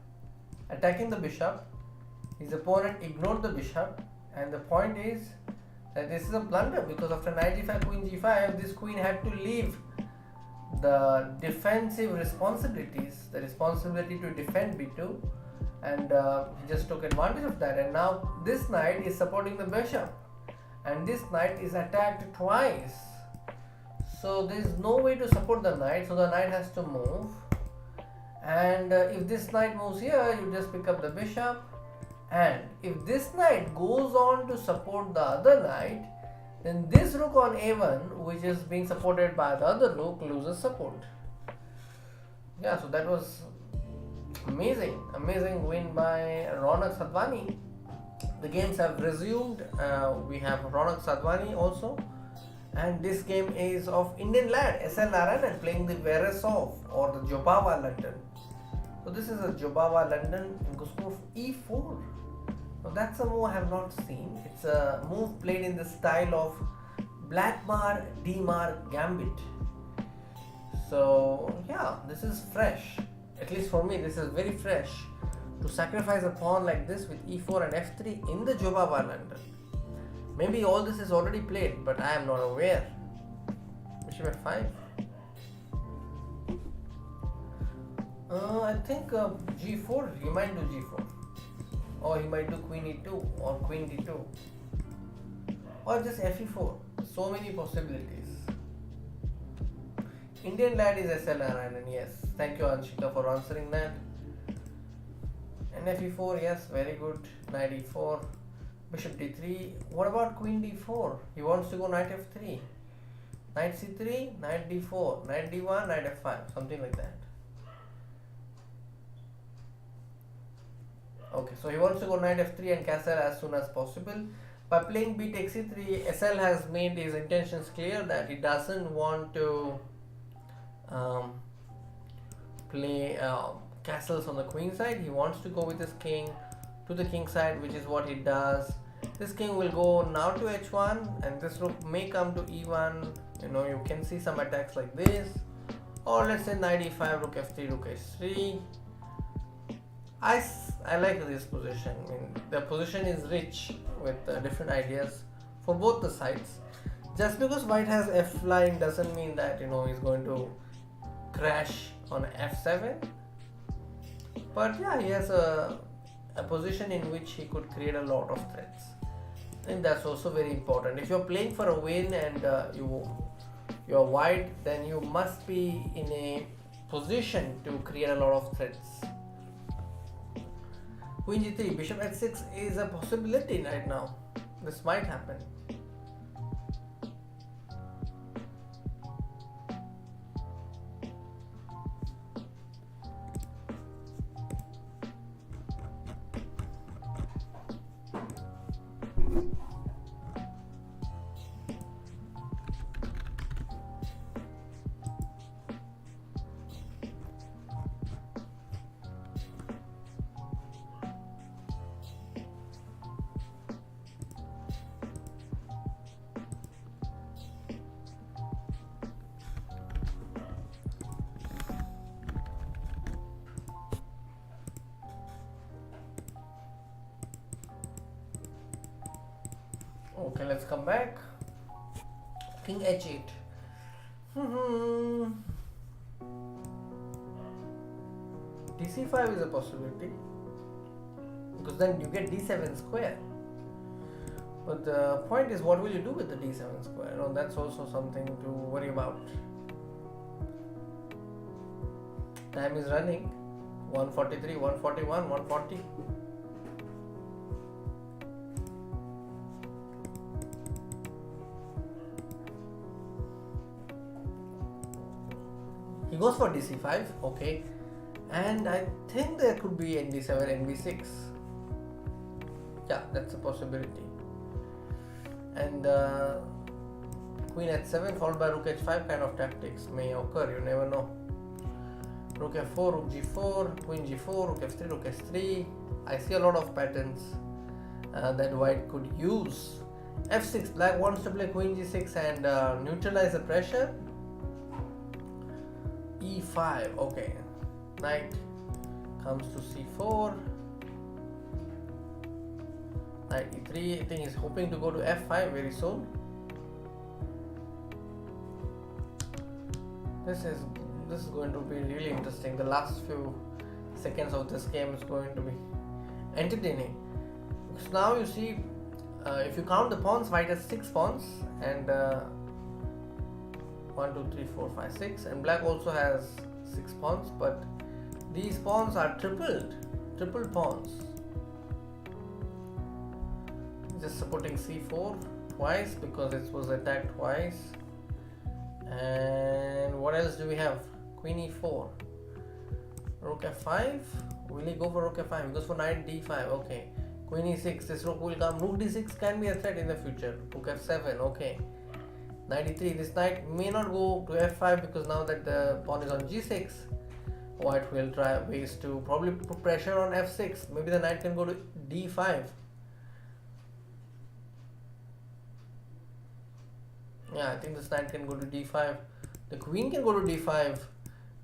attacking the bishop. His opponent ignored the bishop, and the point is that this is a blunder because after knight g5, queen g5, this queen had to leave the defensive responsibilities, the responsibility to defend b2, and he just took advantage of that. And now this knight is supporting the bishop, and this knight is attacked twice. So there is no way to support the knight, so the knight has to move. And if this knight moves here, you just pick up the bishop. And if this knight goes on to support the other knight, then this rook on a1, which is being supported by the other rook, loses support. Yeah, so that was amazing win by Ronak Sadhwani. The games have resumed. We have Ronak Sadhwani also. And this game is of Indian lad, SL Narayanan, playing the Veresov or the Jobawa London. So this is a Jobawa London in Gustav e4. Now that's a move I have not seen. It's a move played in the style of Blackmar Dmar Gambit. So yeah, this is fresh. At least for me, this is very fresh. To sacrifice a pawn like this with e4 and f3 in the Jobawa London. Maybe all this is already played, but I am not aware. Bishop f5. I think g4. He might do g4, or he might do queen e2 or queen d2, or just fe4. So many possibilities. Indian lad is SL Narayanan. Yes, thank you Anshika for answering that. And fe4, yes, very good. Knight e4. Bishop d3. What about queen d4? He wants to go knight f3. Knight c3, knight d4, knight d1, knight f5, something like that. Okay, so he wants to go knight f3 and castle as soon as possible. By playing b takes c3, SL has made his intentions clear that he doesn't want to play castles on the queen side. He wants to go with his king to the king side, which is what he does. This king will go now to h1, and this rook may come to e1. You can see some attacks like this, or let's say knight e5, rook f3, rook h3. I like this position. I mean, the position is rich with different ideas for both the sides. Just because white has f line doesn't mean that he's going to crash on f7. But yeah, he has a position in which he could create a lot of threats. And that's also very important. If you're playing for a win and you're white, then you must be in a position to create a lot of threats. Queen g3, bishop h6 is a possibility right now. This might happen. Okay, let's come back. King h8. dc5 is a possibility because then you get d7 square. But the point is, what will you do with the d7 square? That's also something to worry about. Time is running. 143, 141, 140. He goes for dc5, okay, and I think there could be nd7, nb6. Yeah, that's a possibility. And queen h7 followed by rook h5 kind of tactics may occur, you never know. Rook f4, rook g4, queen g4, rook f3, rook s3. I see a lot of patterns that white could use. f6, black wants to play queen g6 and neutralize the pressure. e5, okay, knight comes to c4, knight e3. I think he's hoping to go to f5 very soon. This is going to be really interesting. The last few seconds of this game is going to be entertaining. So now you see, if you count the pawns, white has 6 pawns and 1, 2, 3, 4, 5, 6, and black also has 6 pawns, but these pawns are triple pawns. Just supporting c4 twice because it was attacked twice. And what else do we have? Queen e4, rook f5. Will he go for rook f5? He goes for knight d5. Okay, queen e6. This rook will come. Rook d6 can be a threat in the future. Rook f7. Okay. Knight e3. This knight may not go to f5 because now that the pawn is on g6, white will try ways to probably put pressure on f6. Maybe the knight can go to d5. Yeah, I think this knight can go to d5. The queen can go to d5,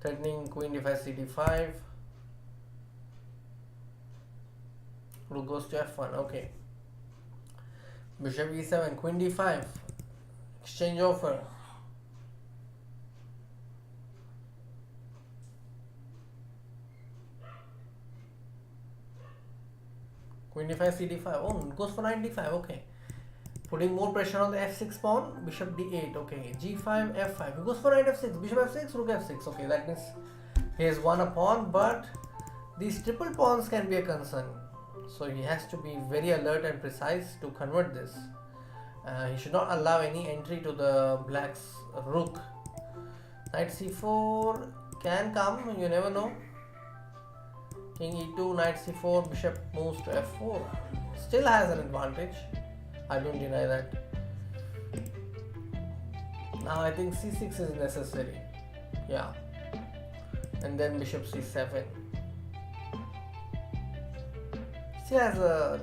threatening queen d5, cd5. Rook goes to f1. Okay. Bishop e7, queen d5. Exchange offer. Queen d5, cd5. Oh, it goes for knight d5. Okay. Putting more pressure on the f6 pawn. Bishop d8. Okay. g5, f5. He goes for knight f6. Bishop f6, rook f6. Okay, that means he has won a pawn, but these triple pawns can be a concern. So he has to be very alert and precise to convert this. He should not allow any entry to the black's rook. Knight c4 can come, you never know. King e2, knight c4, bishop moves to f4. Still has an advantage. I don't deny that. Now I think c6 is necessary. Yeah. And then bishop c7. He has a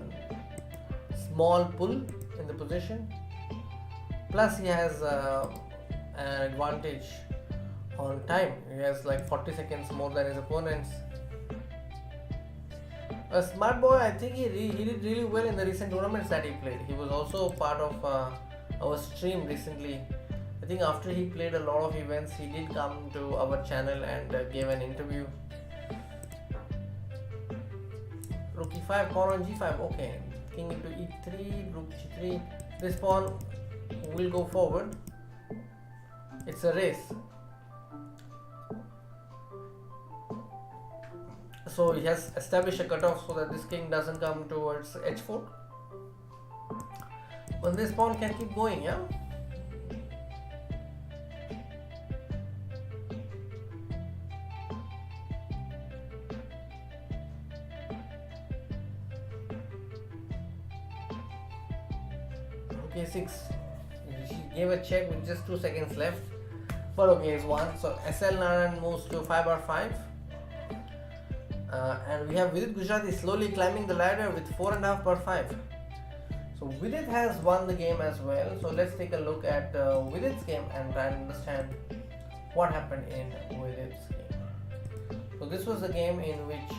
small pull in the position, plus he has an advantage on time. He has like 40 seconds more than his opponents. A smart boy, I think he did really well in the recent tournaments that he played. He was also part of our stream recently. I think after he played a lot of events, he did come to our channel and gave an interview. Rook e5, pawn on g5. Okay, king into e3, rook g3. This pawn will go forward. It's a race. So he has established a cutoff so that this king doesn't come towards h4. But this pawn can keep going, yeah? Okay, 6. She gave a check with just 2 seconds left. But okay, it's 1. So SL Naran moves to 5r5. And we have Vidit Gujrathi slowly climbing the ladder with 4.5 per 5. So Vidit has won the game as well. So let's take a look at Vidit's game and try and understand what happened in Vidit's game. So this was the game in which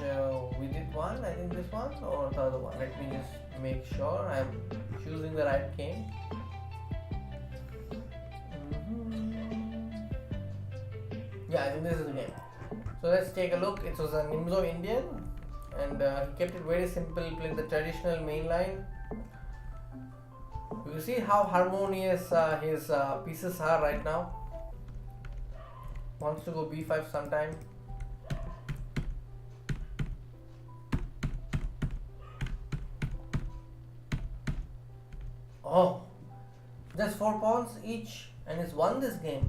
Vidit won. I think this one or the other one. Let me just make sure I'm choosing the right game. Yeah, I think this is the game. So let's take a look. It was a Nimzo Indian and he kept it very simple, playing the traditional main line. You see how harmonious his pieces are right now. Wants to go b5 sometime. Oh, just 4 pawns each and he's won this game.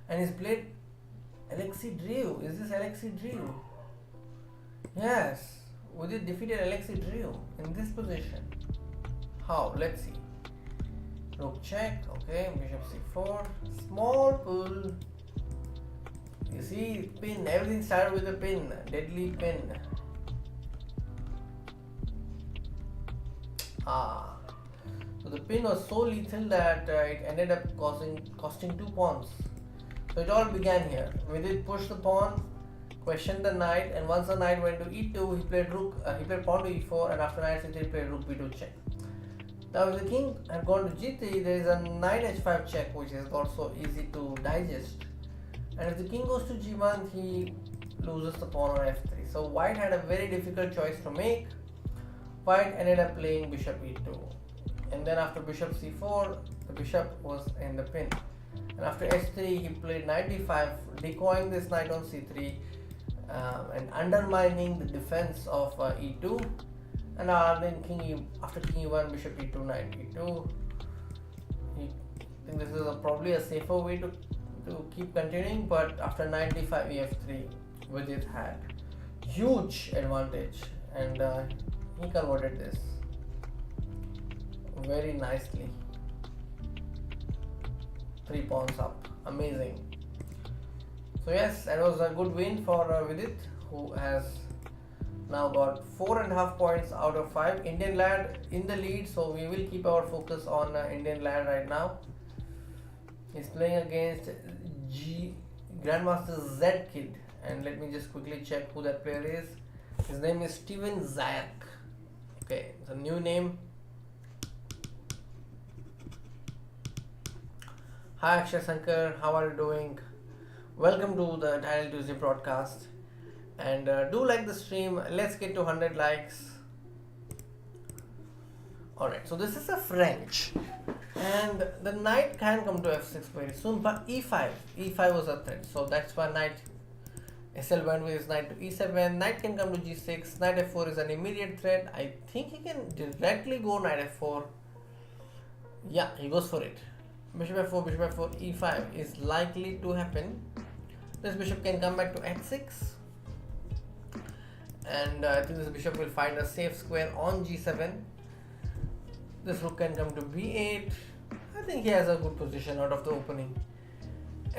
And he's played Alexei Drew. Is this Alexei Drew? Yes. Vidit defeated Alexei Drew in this position. How? Let's see. Rook check. Okay. Bishop c4. Small pull. You see, pin. Everything started with a pin. Deadly pin. So the pin was so lethal that it ended up costing 2 pawns. So it all began here. Vidit pushed the pawn, questioned the knight, and once the knight went to e2, he played pawn to e4, and after knight c3, he played rook b2 check. Now if the king had gone to g3, there is a knight h5 check, which is not so easy to digest. And if the king goes to g1, he loses the pawn on f3. So white had a very difficult choice to make. White ended up playing bishop e2. And then after bishop c4, the bishop was in the pin. And after h3, he played knight d5, decoying this knight on c3 and undermining the defense of e2. And then after king e1, bishop e2, knight e2. I think this is probably a safer way to keep continuing, but after knight d5, ef3, Vidit had huge advantage, and he converted this very nicely. 3 pawns up. Amazing. So yes, that was a good win for Vidit, who has now got 4.5 points out of 5. Indian lad in the lead, so we will keep our focus on Indian lad right now. He's playing against Grandmaster Z Kid, and let me just quickly check who that player is. His name is Steven Zayak. Okay, it's a new name. Hi Akshay Sankar, how are you doing? Welcome to the Title Tuesday broadcast, and do like the stream. Let's get to 100 likes. Alright, so this is a French, and the knight can come to f6 very soon, but e5 was a threat, so that's why knight SL went with his knight to e7. Knight can come to g6. Knight f4 is an immediate threat. I think he can directly go knight f4. Yeah, he goes for it. Bishop f4, e5 is likely to happen. This bishop can come back to h6, and I think this bishop will find a safe square on g7. This rook can come to b8. I think he has a good position out of the opening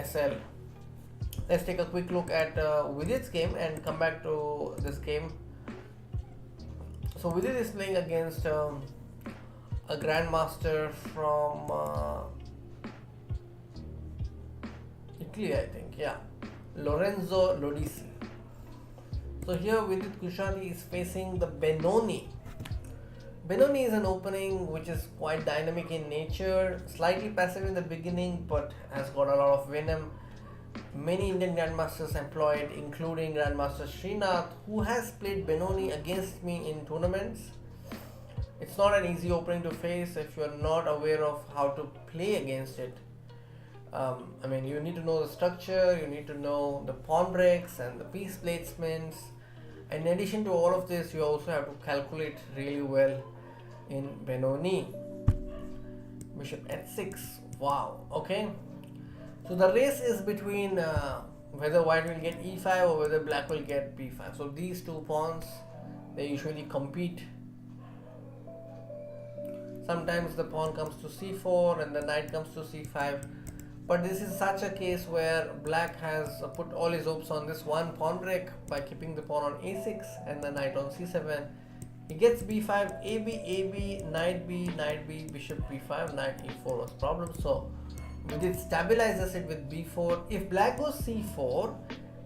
SL. Let's take a quick look at Vidit's game and come back to this game. So Vidit is playing against a grandmaster from Italy, I think. Yeah, Lorenzo Lodisi. So here Vidit Gujrathi is facing the Benoni. Benoni is an opening which is quite dynamic in nature, slightly passive in the beginning but has got a lot of venom. Many Indian grandmasters employ it, including Grandmaster Srinath, who has played Benoni against me in tournaments. It's not an easy opening to face if you're not aware of how to play against it. You need to know the structure, you need to know the pawn breaks and the piece placements. In addition to all of this, you also have to calculate really well in Benoni. Bishop h6. Wow. Okay. So the race is between whether white will get e5 or whether black will get b5. So these two pawns, they usually compete. Sometimes the pawn comes to c4 and the knight comes to c5. But this is such a case where black has put all his hopes on this one pawn break by keeping the pawn on a6 and the knight on c7. He gets b5, ab, knight b, bishop b5, knight e4 was problem. So Vidit stabilizes it with b4. If black goes c4,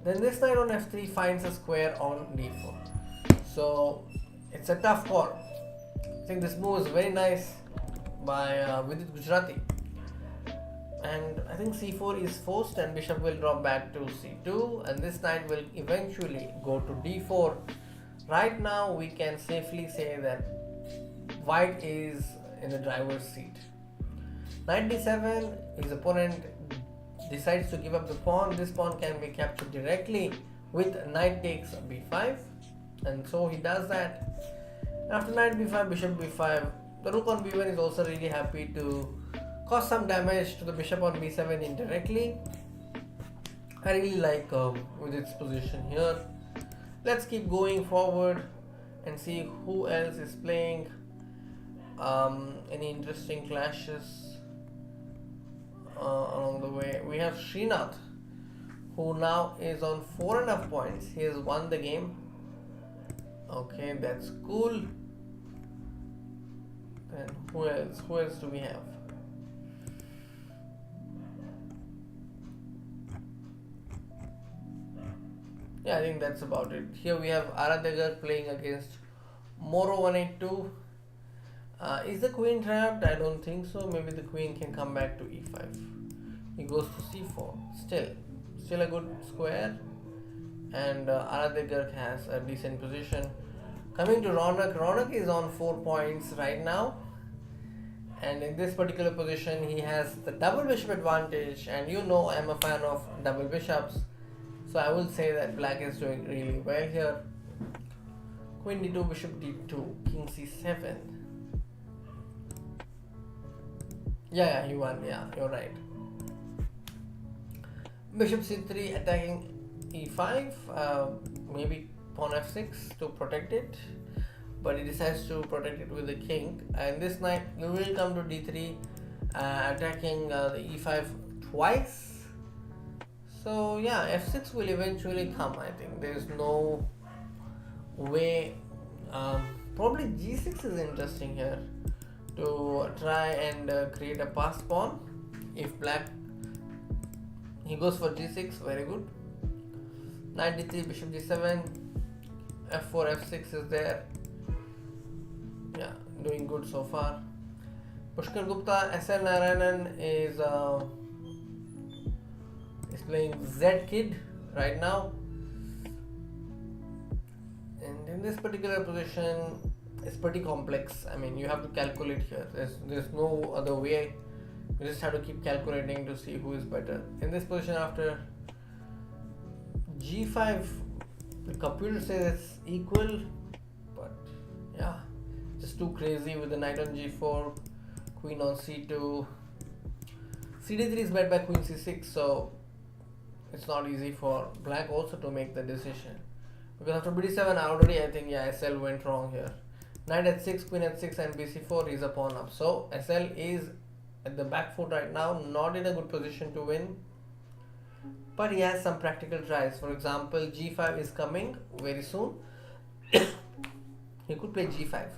then this knight on f3 finds a square on d4. So it's a tough call. I think this move is very nice by Vidit Gujrathi. And I think c4 is forced and bishop will drop back to c2 and this knight will eventually go to d4. Right now we can safely say that white is in the driver's seat. Knight d7, his opponent decides to give up the pawn. This pawn can be captured directly with knight takes b5 and so he does that. After knight b5, bishop b5, the rook on b1 is also really happy to cause some damage to the bishop on b7 indirectly. I really like with its position here. Let's keep going forward and see who else is playing. Any interesting clashes along the way. We have Srinath, who now is on 4.5 points. He has won the game. Okay, that's cool. Then who else? Who else do we have? Yeah, I think that's about it. Here we have Aradhya playing against Moro 182. Is the queen trapped? I don't think so. Maybe the queen can come back to e5. He goes to c4. Still a good square. And Aradhya has a decent position. Coming to Ronak. Ronak is on 4 points right now. And in this particular position, he has the double bishop advantage. And you know I'm a fan of double bishops. So I will say that black is doing really well here. Queen d2, bishop d2, king c7. Yeah, he won. Yeah, you're right. Bishop c3 attacking e5. Maybe pawn f6 to protect it. But he decides to protect it with the king. And this knight will come to d3, attacking the e5 twice. So yeah, f6 will eventually come. I think there is no way. Probably g6 is interesting here to try and create a passed pawn. If black, he goes for g6, very good. Knight d3, bishop d7, f4, f6 is there. Yeah, doing good so far. Pushkar Gupta, SL Narayanan is playing Z Kid right now, and in this particular position it's pretty complex. I mean, you have to calculate here. There's no other way. You just have to keep calculating to see who is better. In this position, after g5, the computer says it's equal, but yeah, just too crazy with the knight on g4, queen on c2. cd3 is met by queen c6, so it's not easy for black also to make the decision. Because after bd7 already, I think, yeah, SL went wrong here. Knight h6, queen h6 and bc4 is a pawn up. So SL is at the back foot right now, not in a good position to win. But he has some practical tries. For example, g5 is coming very soon. He could play g5.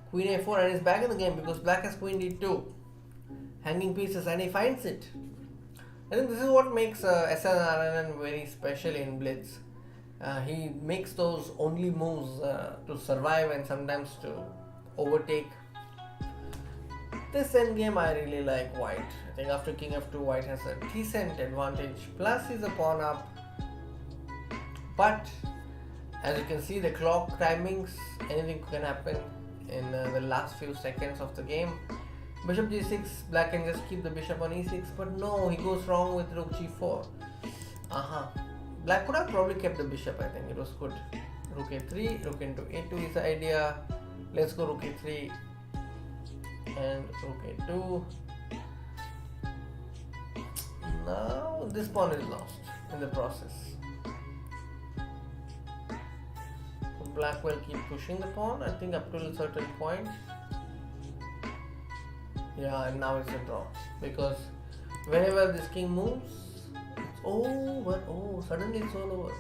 Queen a4 and he's back in the game because black has queen d2. Hanging pieces and he finds it. I think this is what makes SNRNN very special in Blitz. He makes those only moves to survive and sometimes to overtake. This endgame I really like white. I think after king f2 white has a decent advantage. Plus he's a pawn up. But as you can see the clock timings, anything can happen in the last few seconds of the game. Bishop g6, black can just keep the bishop on e6, but no, he goes wrong with rook g4. Black could have probably kept the bishop, I think it was good. Rook a3, rook into a2 is the idea. Let's go rook a3 and rook a2. Now this pawn is lost in the process. So black will keep pushing the pawn, I think up to a certain point. Yeah, and now it's a draw because whenever this king moves, it's over. Oh, suddenly it's all over.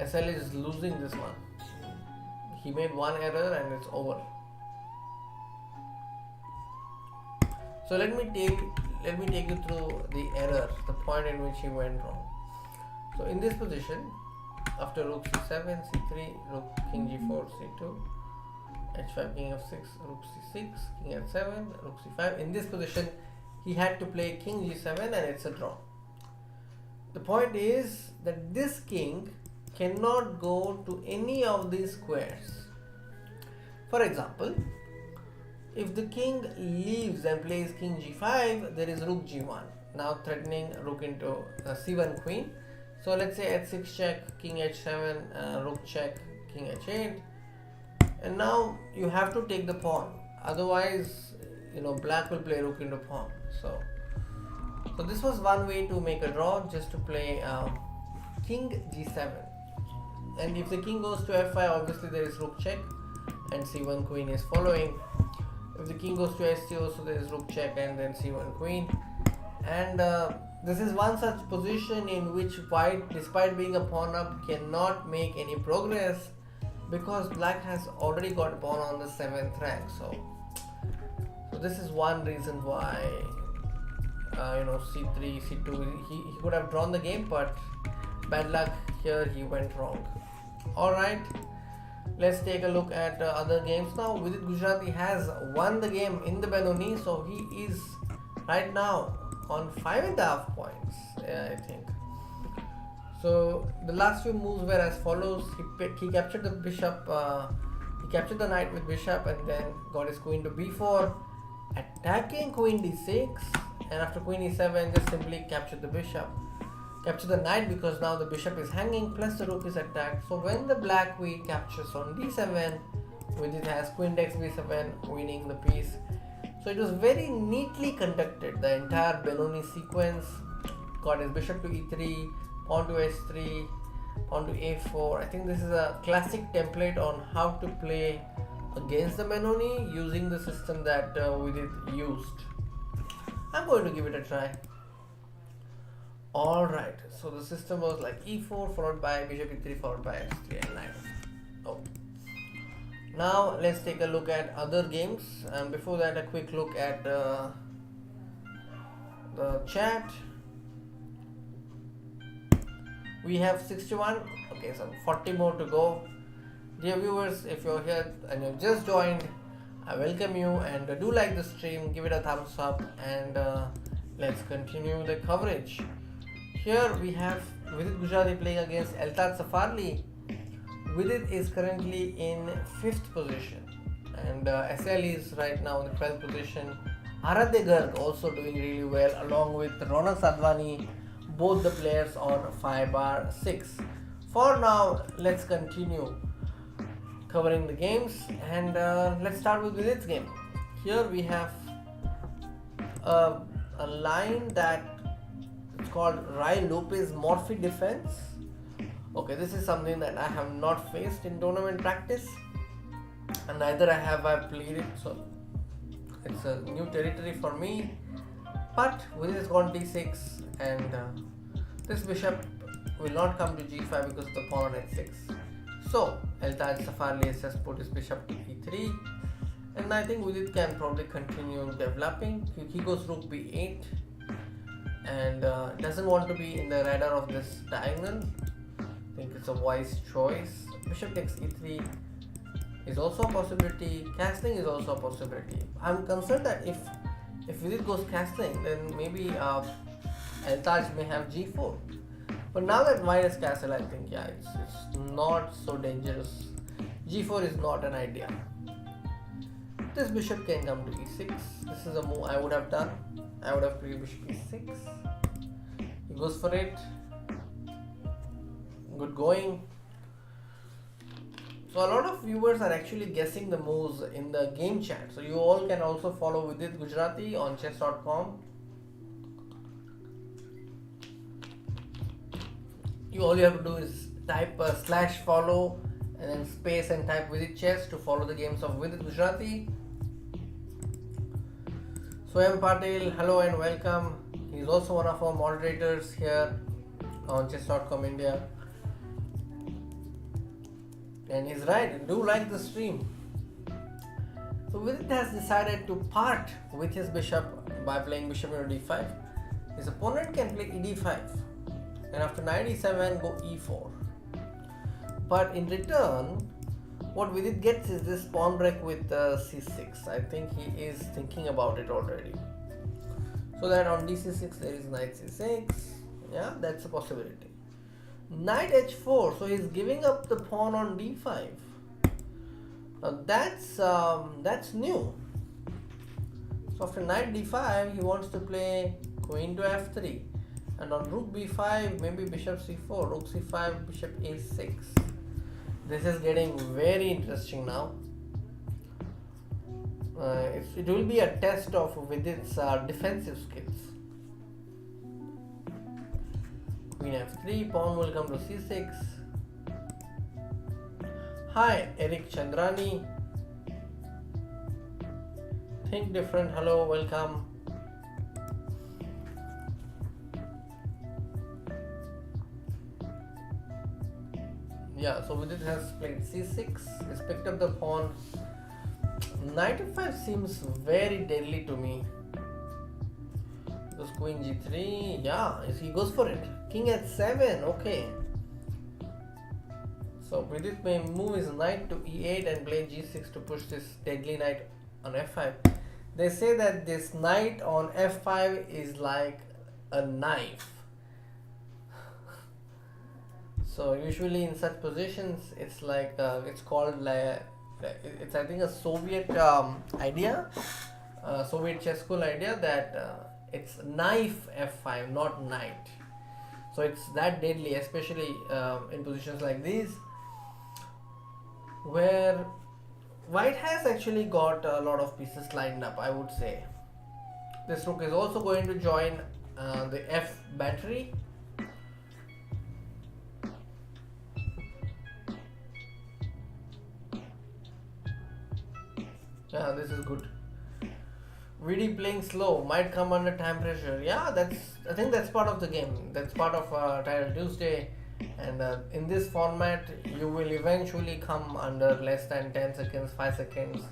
SL is losing this one. He made one error and it's over. So let me take you through the error, the point in which he went wrong. So in this position, after rook c7, c3, rook king g4, c2. h5, king f6, rook c6, king h7, rook c5. In this position, he had to play king g7 and it's a draw. The point is that this king cannot go to any of these squares. For example, if the king leaves and plays king g5, there is rook g1, now threatening rook into c1 queen. So let's say h6 check, king h7, rook check, king h8. And now you have to take the pawn, otherwise black will play rook into pawn. So this was one way to make a draw, just to play king g7. And if the king goes to f5, obviously there is rook check and c1 queen is following. If the king goes to s3, also there is rook check and then c1 queen. And this is one such position in which white, despite being a pawn up, cannot make any progress, because black has already got a pawn on the 7th rank. So this is one reason why c3, c2, he could have drawn the game, but bad luck here, he went wrong. Alright, let's take a look at other games now. Vidit Gujrathi has won the game in the Benoni, so he is right now on 5.5 points, I think. So the last few moves were as follows. He captured the bishop, he captured the knight with bishop and then got his queen to b4, attacking queen d6, and after queen e7 just simply captured the bishop. Capture the knight because now the bishop is hanging plus the rook is attacked. So when the black queen captures on d7, Vidit has queen takes b7, winning the piece. So it was very neatly conducted, the entire Benoni sequence. Got his bishop to e3, pawn to h3, pawn to a4. I think this is a classic template on how to play against the Benoni using the system that Vidit used. I'm going to give it a try. Alright, so the system was like e4 followed by bishop e3 followed by h3 and knight. Oh. Now let's take a look at other games, and before that a quick look at the chat. We have 61, okay, so 40 more to go. Dear viewers, if you're here and you've just joined, I welcome you, and do like the stream, give it a thumbs up, and let's continue the coverage. Here we have Vidit Gujrathi playing against Eltad Safarli. Vidit is currently in 5th position and SL is right now in the 12th position. Aradhya Garg also doing really well along with Ronak Sadhwani, both the players on 5/6. For now, let's continue covering the games, and let's start with Vidit's game. Here we have a line that it's called Rai Lopez Morphy defense. Okay, this is something that I have not faced in tournament practice, and neither I played it, so it's a new territory for me. But Vidit has gone d6, and this bishop will not come to g5 because of the pawn on h6. So Eltad Safarli has just put his bishop to e3, And I think Vidit can probably continue developing. He goes rook b8 and doesn't want to be in the radar of this diagonal. I think it's a wise choice. Bishop takes e3 is also a possibility. Castling is also a possibility. I'm concerned that if Vidit goes castling, then maybe Eltaj may have g4. But now that white has castle, I think it's not so dangerous. g4 is not an idea. This bishop can come to e6. This is a move I would have done. I would have played bishop e6. He goes for it. Good going. So a lot of viewers are actually guessing the moves in the game chat. So you all can also follow Vidit Gujrathi on chess.com. All you have to do is type /follow and then space and type Vidit Chess to follow the games of Vidit Gujrathi. Swayam Patel, hello and welcome. He's also one of our moderators here on chess.com India. And he's right, do like the stream. So Vidit has decided to part with his bishop by playing bishop into d5. His opponent can play ed5. And after knight e7, go e4. But in return, what Vidit gets is this pawn break with c6. I think he is thinking about it already. So that on dc6 there is knight c6. Yeah, that's a possibility. Knight h4. So he's giving up the pawn on d5. Now that's new. So after knight d5, he wants to play queen to f3. And on rook b5, maybe bishop c4, rook c5, bishop a6. This is getting very interesting now. It will be a test of Vidit's defensive skills. Queen f3, pawn will come to c6. Hi, Eric Chandrani. Think different, hello, welcome. Yeah, so Vidit has played c6, he's picked up the pawn. Knight f5 seems very deadly to me. Goes queen g3, yeah, he goes for it. King h7, okay. So Vidit may move his knight to e8 and play g6 to push this deadly knight on f5. They say that this knight on f5 is like a knife. So usually in such positions, it's like it's called like it's I think a Soviet idea, Soviet chess school idea that it's knife f5, not knight. So it's that deadly, especially in positions like these, where white has actually got a lot of pieces lined up. I would say this rook is also going to join the f battery. Yeah, this is good. VD playing slow, might come under time pressure. Yeah, I think that's part of the game. That's part of Title Tuesday. And in this format, you will eventually come under less than 10 seconds, 5 seconds,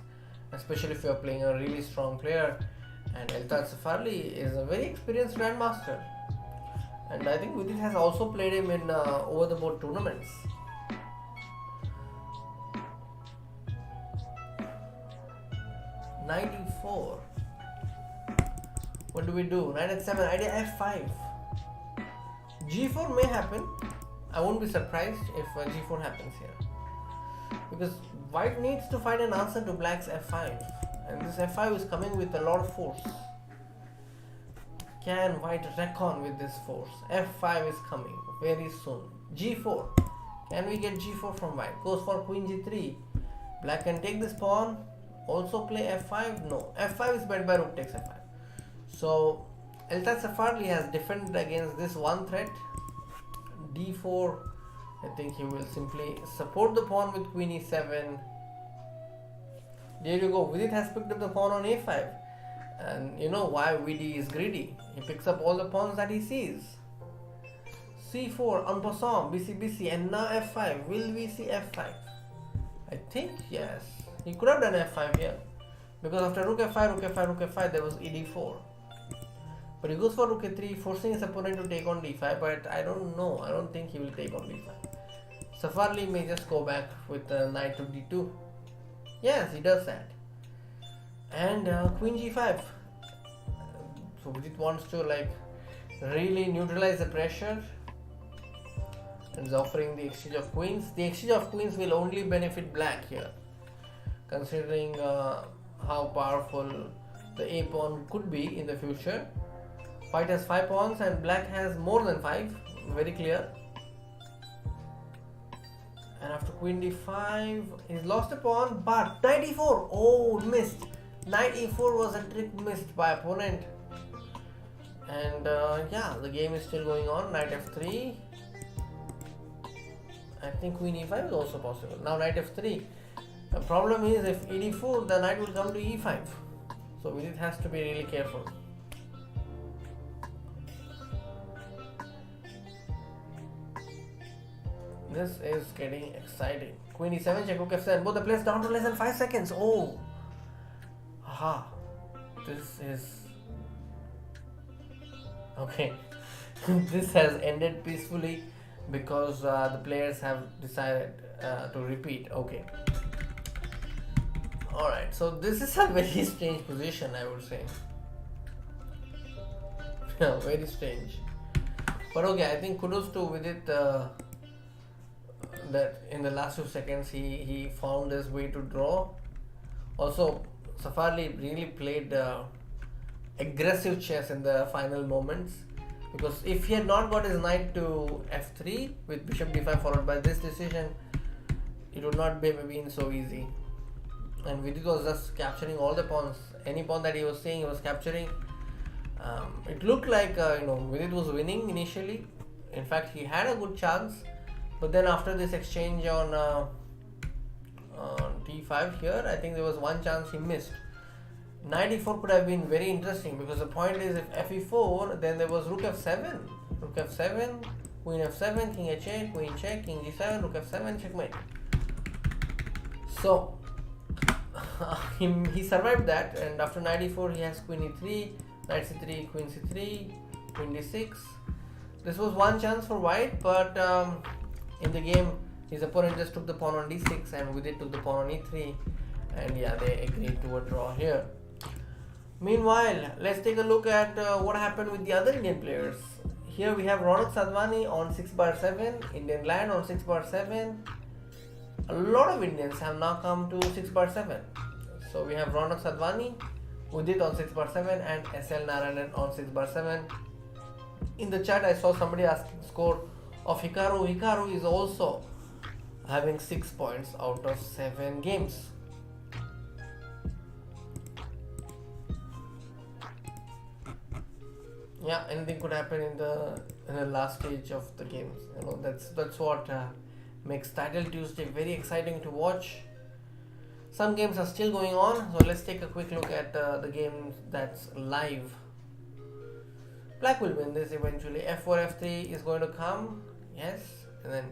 especially if you're playing a really strong player. And Eltaj Safarli is a very experienced grandmaster. And I think Vidit has also played him in over-the-board tournaments. Knight e4. What do we do? Knight h7, idea f5. g4 may happen. I won't be surprised if g4 happens here. Because white needs to find an answer to black's f5. And this f5 is coming with a lot of force. Can white reckon with this force? f5 is coming very soon. g4. Can we get g4 from white? Goes for queen g3. Black can take this pawn. Also play f5? No. f5 is met by rook takes f5. So Eltaj Safarli has defended against this one threat. d4. I think he will simply support the pawn with queen e7. There you go. Vidit has picked up the pawn on a5. And you know why VD is greedy. He picks up all the pawns that he sees. c4, en passant, bc, and now f5. Will we see f5? I think yes. He could have done f5 here. because after rook f5, rook f5, rook f5, there was ed4. But he goes for rook a3, forcing his opponent to take on d5, but I don't know. I don't think he will take on d5. Safarli may just go back with knight to d2. Yes, he does that. And queen g5. So Vidit wants to like really neutralize the pressure and is offering the exchange of queens. The exchange of queens will only benefit black here, considering how powerful the a pawn could be in the future. White has 5 pawns and black has more than 5, very clear. And after queen d5, he's lost a pawn, but knight e4, oh, missed. Knight e4 was a trick missed by opponent. And yeah, the game is still going on. Knight f3. I think queen e5 is also possible. Now knight f3. The problem is if ed4, the knight will come to e5. So Vidit has to be really careful. This is getting exciting. Queen e7, check rook f7. Both the players down to less than 5 seconds. Oh. Aha. This is... Okay. This has ended peacefully because the players have decided to repeat. Okay. Alright. So this is a very strange position, I would say. Yeah, very strange. But okay, I think kudos to Vidit. That in the last few seconds he found his way to draw. Also, Safarli really played aggressive chess in the final moments, because if he had not got his knight to f3 with bishop d5 followed by this decision, it would not be been so easy. And Vidit was just capturing all the pawns. Any pawn that he was seeing, he was capturing. It looked like Vidit was winning initially. In fact, he had a good chance. But then after this exchange on d5 here, I think there was one chance he missed. Knight e4 could have been very interesting, because the point is if fe4, then there was rook f7. Rook f7, queen f7, king h8, queen check, king g7, rook f7, checkmate. So he survived that, and after knight e4 he has queen e3, knight c3, queen c3, queen d6. This was one chance for white, but in the game, his opponent just took the pawn on d6 and Vidit took the pawn on e3, and yeah, they agreed to a draw here. Meanwhile, let's take a look at what happened with the other Indian players. Here we have Ronak Sadhwani on 6/7, Indian land on 6/7. A lot of Indians have now come to 6/7. So we have Ronak Sadhwani, Vidit on 6/7 and SL Narayanan on 6/7. In the chat, I saw somebody asking score of Hikaru. Hikaru is also having 6 points out of 7 games. Yeah, anything could happen in the last stage of the games. That's what makes Title Tuesday very exciting to watch. Some games are still going on, so let's take a quick look at the game that's live. Black will win this eventually. f4, f3 is going to come. Yes, and then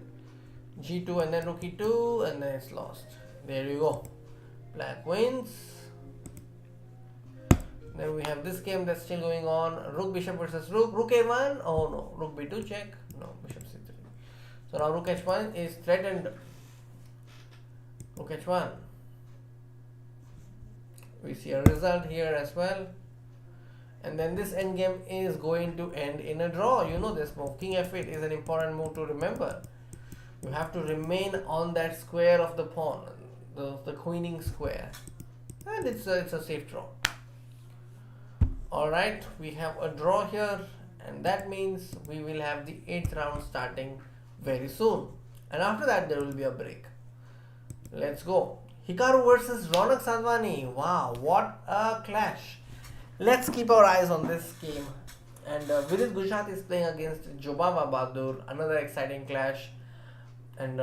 g2 and then rook e2, and then it's lost. There you go. Black wins. Then we have this game that's still going on. Rook bishop versus rook. Rook a1. Oh no. Rook b2 check. No. Bishop c3. So now rook h1 is threatened. Rook h1. We see a result here as well. And then this endgame is going to end in a draw. You know this move. King f8 is an important move to remember. You have to remain on that square of the pawn, the queening square. And it's a safe draw. Alright, we have a draw here, and that means we will have the 8th round starting very soon. And after that there will be a break. Let's go. Hikaru versus Ronak Sadhwani. Wow, what a clash. Let's keep our eyes on this game. And Vidit Gujrathi is playing against Jobava Bahadur, another exciting clash. And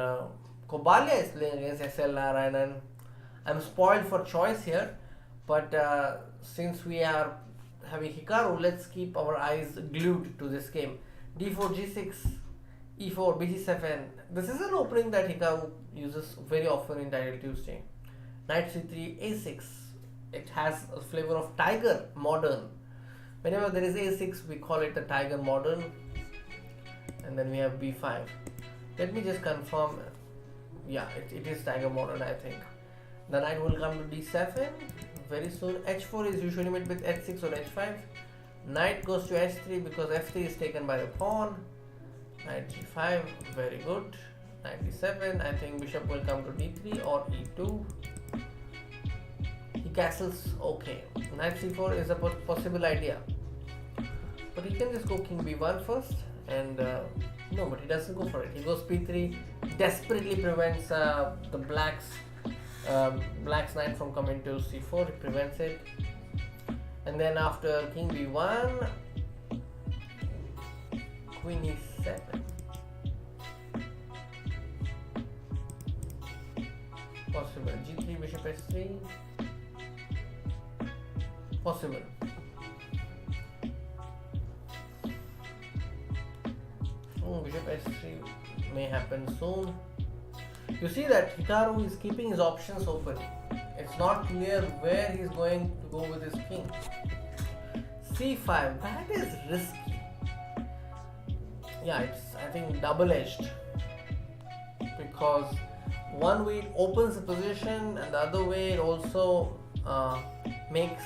Kobalia is playing against SL Narayanan. I'm spoiled for choice here, but since we are having Hikaru, let's keep our eyes glued to this game. d4, g6, e4, bg7. This is an opening that Hikaru uses very often in Title Tuesday. Knight c3, a6. it has a flavor of tiger modern. Whenever there is a6, we call it a tiger modern. And then we have b5. Let me just confirm. Yeah, it is tiger modern, I think. The knight will come to d7 very soon. h4 is usually met with h6 or h5. Knight goes to h3 because f3 is taken by the pawn. Knight g5, very good. Knight d7, I think bishop will come to d3 or e2. He castles, okay. Knight c4 is a possible idea. But he can just go king b1 first, and no, but he doesn't go for it. He goes p3, desperately prevents the black's knight from coming to c4. He prevents it, and then after king b1, queen e7. Possible. g3, bishop h3. Possible. Bishop h3 may happen soon. You see that Hikaru is keeping his options open. It's not clear where he's going to go with his king. c5, that is risky. Yeah, it's, I think, double-edged, because one way it opens the position, and the other way it also makes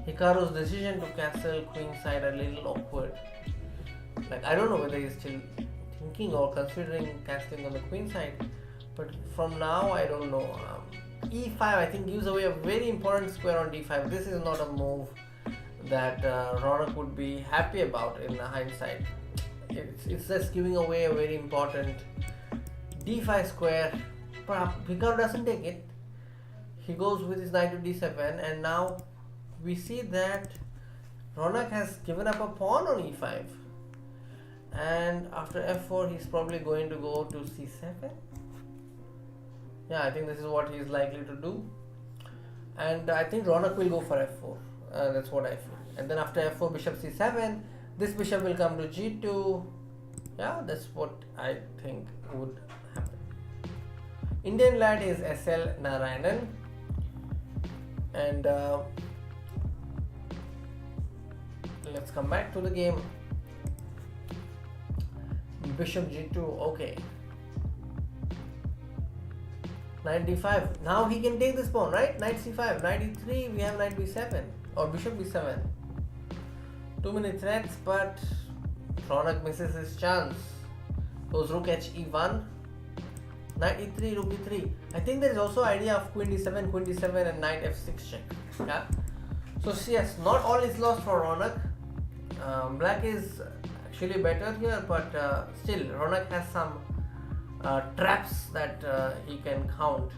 Hikaru's decision to castle queenside a little awkward. Like, I don't know whether he's still thinking or considering castling on the queen side, but from now I don't know. e5, I think, gives away a very important square on d5. This is not a move that Ronak would be happy about in hindsight. It's just giving away a very important d5 square. But Hikaru doesn't take it. He goes with his knight to d7, and now we see that Ronak has given up a pawn on e5. And after f4, he's probably going to go to c7. Yeah, I think this is what he is likely to do. And I think Ronak will go for f4. That's what I feel. And then after f4, bishop c7, this bishop will come to g2. Yeah, that's what I think would happen. Indian lad is SL Narayanan. And let's come back to the game. Bishop g2, okay. Knight d5. Now he can take this pawn, right? Knight c5, knight e3, we have knight b7 or bishop b7. Too many threats, but Ronak misses his chance. Goes rook h e1, knight e3, rook e3. I think there is also idea of queen d7 and knight f6 check. Yeah. So yes, not all is lost for Ronak. Black is actually better here, but still Ronak has some traps that he can count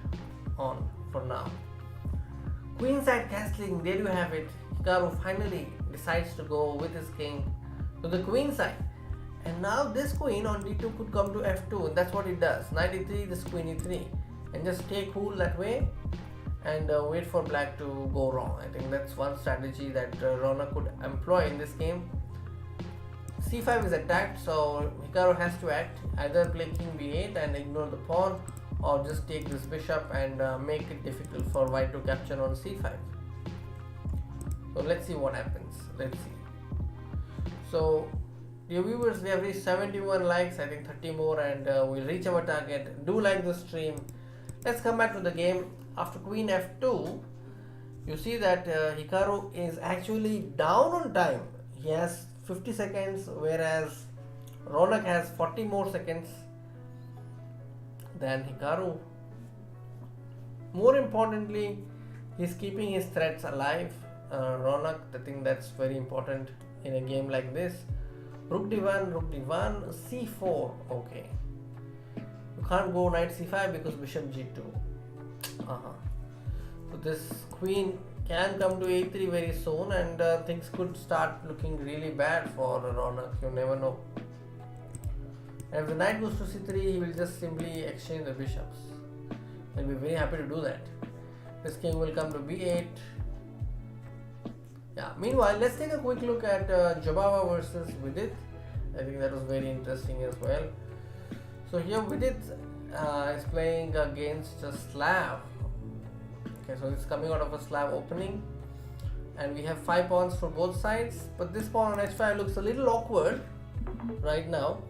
on for now. Queenside castling, there you have it. Hikaru finally decides to go with his king to the queen side, and now this queen on d2 could come to f2, and that's what it does. Knight e3, this queen e3, and just stay cool that way and wait for black to go wrong. I think that's one strategy that Ronak could employ in this game. c5 is attacked, so Hikaru has to act, either play king b8 and ignore the pawn, or just take this bishop and make it difficult for white to capture on c5. So let's see what happens. Let's see. So dear viewers, we have reached 71 likes, I think 30 more, and we'll reach our target. Do like the stream. Let's come back to the game. After queen f2, you see that Hikaru is actually down on time. He has 50 seconds, whereas Ronak has 40 more seconds than Hikaru. More importantly, he's keeping his threats alive. Ronak, I think that's very important in a game like this. Rook d1, c4, okay. You can't go knight c5 because bishop g2. So this queen can come to a3 very soon, and things could start looking really bad for Ronak. You never know. And if the knight goes to c3, he will just simply exchange the bishops. He'll be very happy to do that. This king will come to b8. Yeah. Meanwhile, let's take a quick look at Jobava versus Vidit. I think that was very interesting as well. So here Vidit is playing against Slav. Okay, so it's coming out of a slab opening, and we have 5 pawns for both sides, but this pawn on h5 looks a little awkward right now.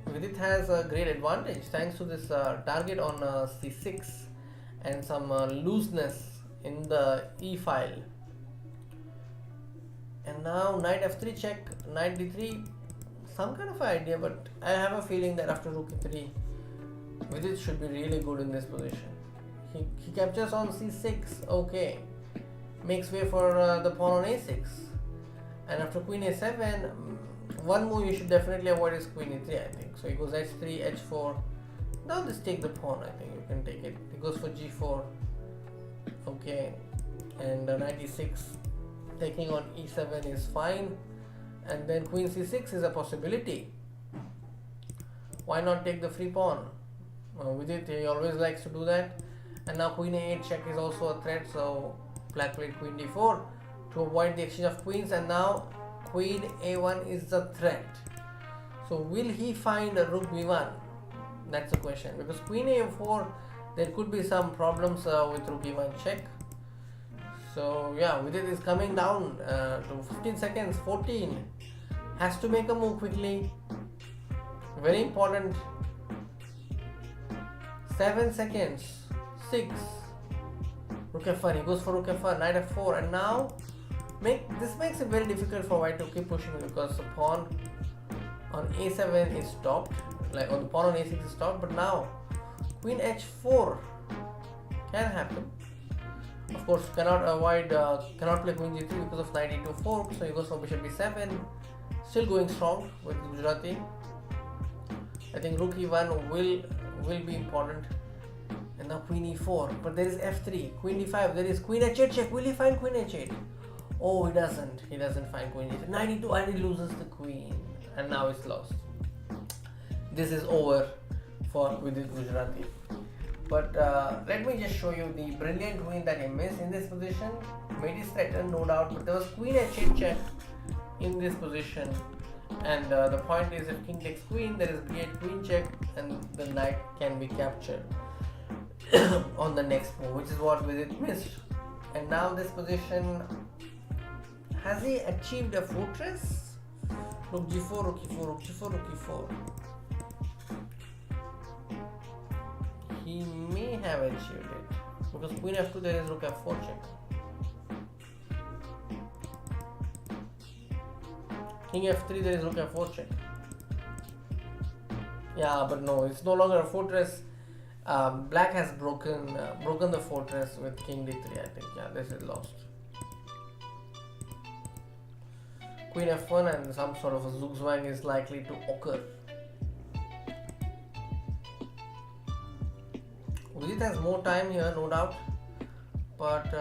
Vidit has a great advantage thanks to this target on c6 and some looseness in the e file. And now knight f3 check, knight d3, some kind of idea, but I have a feeling that after rook e3, Vidit should be really good in this position. He captures on c6, okay, makes way for the pawn on a6, and after queen a7, one move you should definitely avoid is queen e3, I think. So he goes h3, h4, now just take the pawn, I think you can take it. He goes for g4, okay, and knight e6, taking on e7 is fine, and then queen c6 is a possibility. Why not take the free pawn? With it, he always likes to do that. And now queen a8 check is also a threat, so black played queen d4 to avoid the exchange of queens, and now queen a1 is the threat. So will he find a rook b1? That's the question, because queen a4, there could be some problems with rook e1 check. So yeah, Vidit is coming down to 15 seconds, 14, has to make a move quickly, very important. 7 seconds, 6, rook f1, he goes for rook f1, knight f4, and now this makes it very difficult for white to keep pushing, because the pawn on a7 is stopped, like on the pawn on a6 is stopped, but now queen h4 can happen. Of course, cannot play queen g3 because of knight e2 fork, so he goes for bishop b7, still going strong with Gujrathi. I think rook e1 will be important, and now queen e4, but there is f3, queen d5, there is queen h8 check. Will he find queen h8? Oh, he doesn't find queen h8. Knight e2, and he loses the queen, and now it's lost. This is over for Vidit Gujrathi. But let me just show you the brilliant queen that he missed in this position. Mate is threatened, no doubt, but there was queen h8 check in this position. And the point is, if king takes queen, there is b8 queen check, and the knight can be captured on the next move, which is what Vidit missed. And now this position, has he achieved a fortress? Rook g4, rook e4, rook g4, rook e4. He may have achieved it, because queen f2, there is rook f4 check. King f3, there is rook f4 check. Yeah, but no, it's no longer a fortress. Black has broken the fortress with king d3, I think. Yeah, this is lost. Queen f1 and some sort of a zugzwang is likely to occur. Vidit has more time here, no doubt, but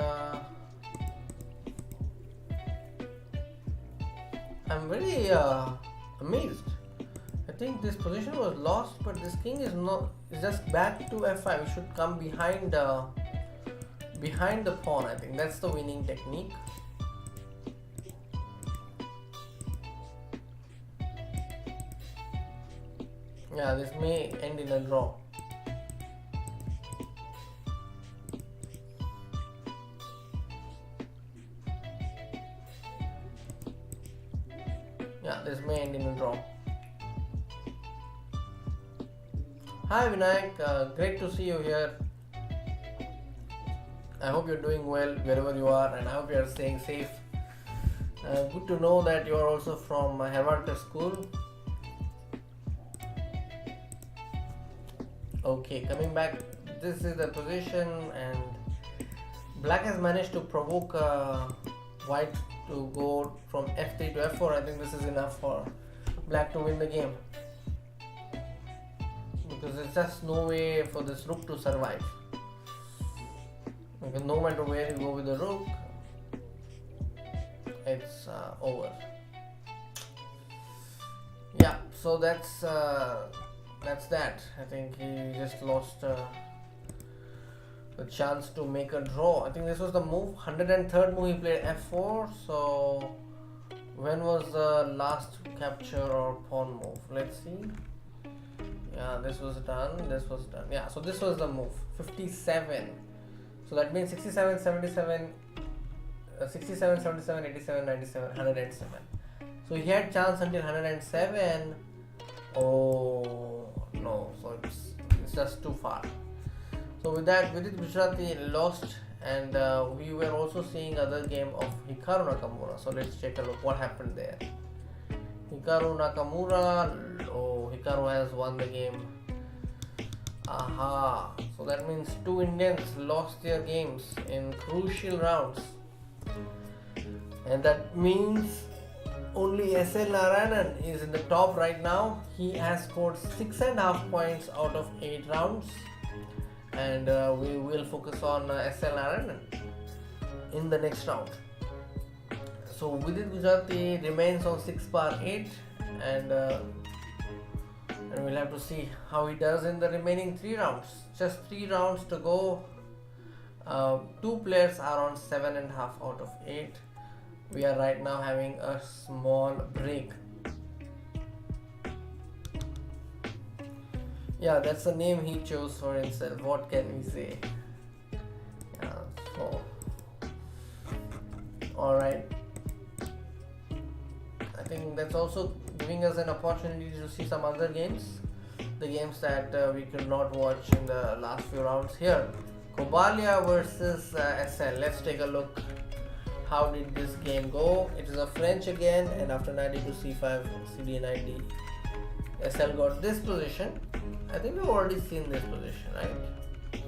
I'm very amazed. I think this position was lost, but this king is just back to f5. It should come behind the pawn. I think that's the winning technique. Yeah, this may end in a draw. Yeah, this may end in a draw. Hi Vinayak, great to see you here. I hope you're doing well wherever you are, and I hope you are staying safe. Good to know that you are also from Hervanta school. Okay, coming back, this is the position, and black has managed to provoke white to go from f3 to f4. I think this is enough for black to win the game, because there's just no way for this rook to survive. Because no matter where you go with the rook, it's over. Yeah, so that's that. I think he just lost the chance to make a draw. I think this was the move, 103rd move, he played f4. So when was the last capture or pawn move? Let's see. Yeah, this was done. Yeah, so this was the move. 57. So that means 67, 77, 67, 77, 87, 97, 107. So he had chance until 107. Oh no, so it's just too far. So with that, Vidit Gujrathi lost, and we were also seeing other game of Hikaru Nakamura. So let's take a look what happened there. Hikaru Nakamura. Oh, Hikaru has won the game. Aha. So that means two Indians lost their games in crucial rounds. And that means only SL Narayanan is in the top right now. He has scored 6.5 points out of 8 rounds. And we will focus on SL Narayanan in the next round. So Vidit Gujrathi remains on 6 bar 8, and we'll have to see how he does in the remaining 3 rounds. Just 3 rounds to go. 2 players are on 7.5 out of 8. We are right now having a small break. Yeah, that's the name he chose for himself. What can we say? Yeah, so alright. I think that's also giving us an opportunity to see some other games. The games that we could not watch in the last few rounds here. Kobalia versus SL. Let's take a look. How did this game go? It is a French again, and after 92 c5, cd 90. SL got this position. I think we've already seen this position, right?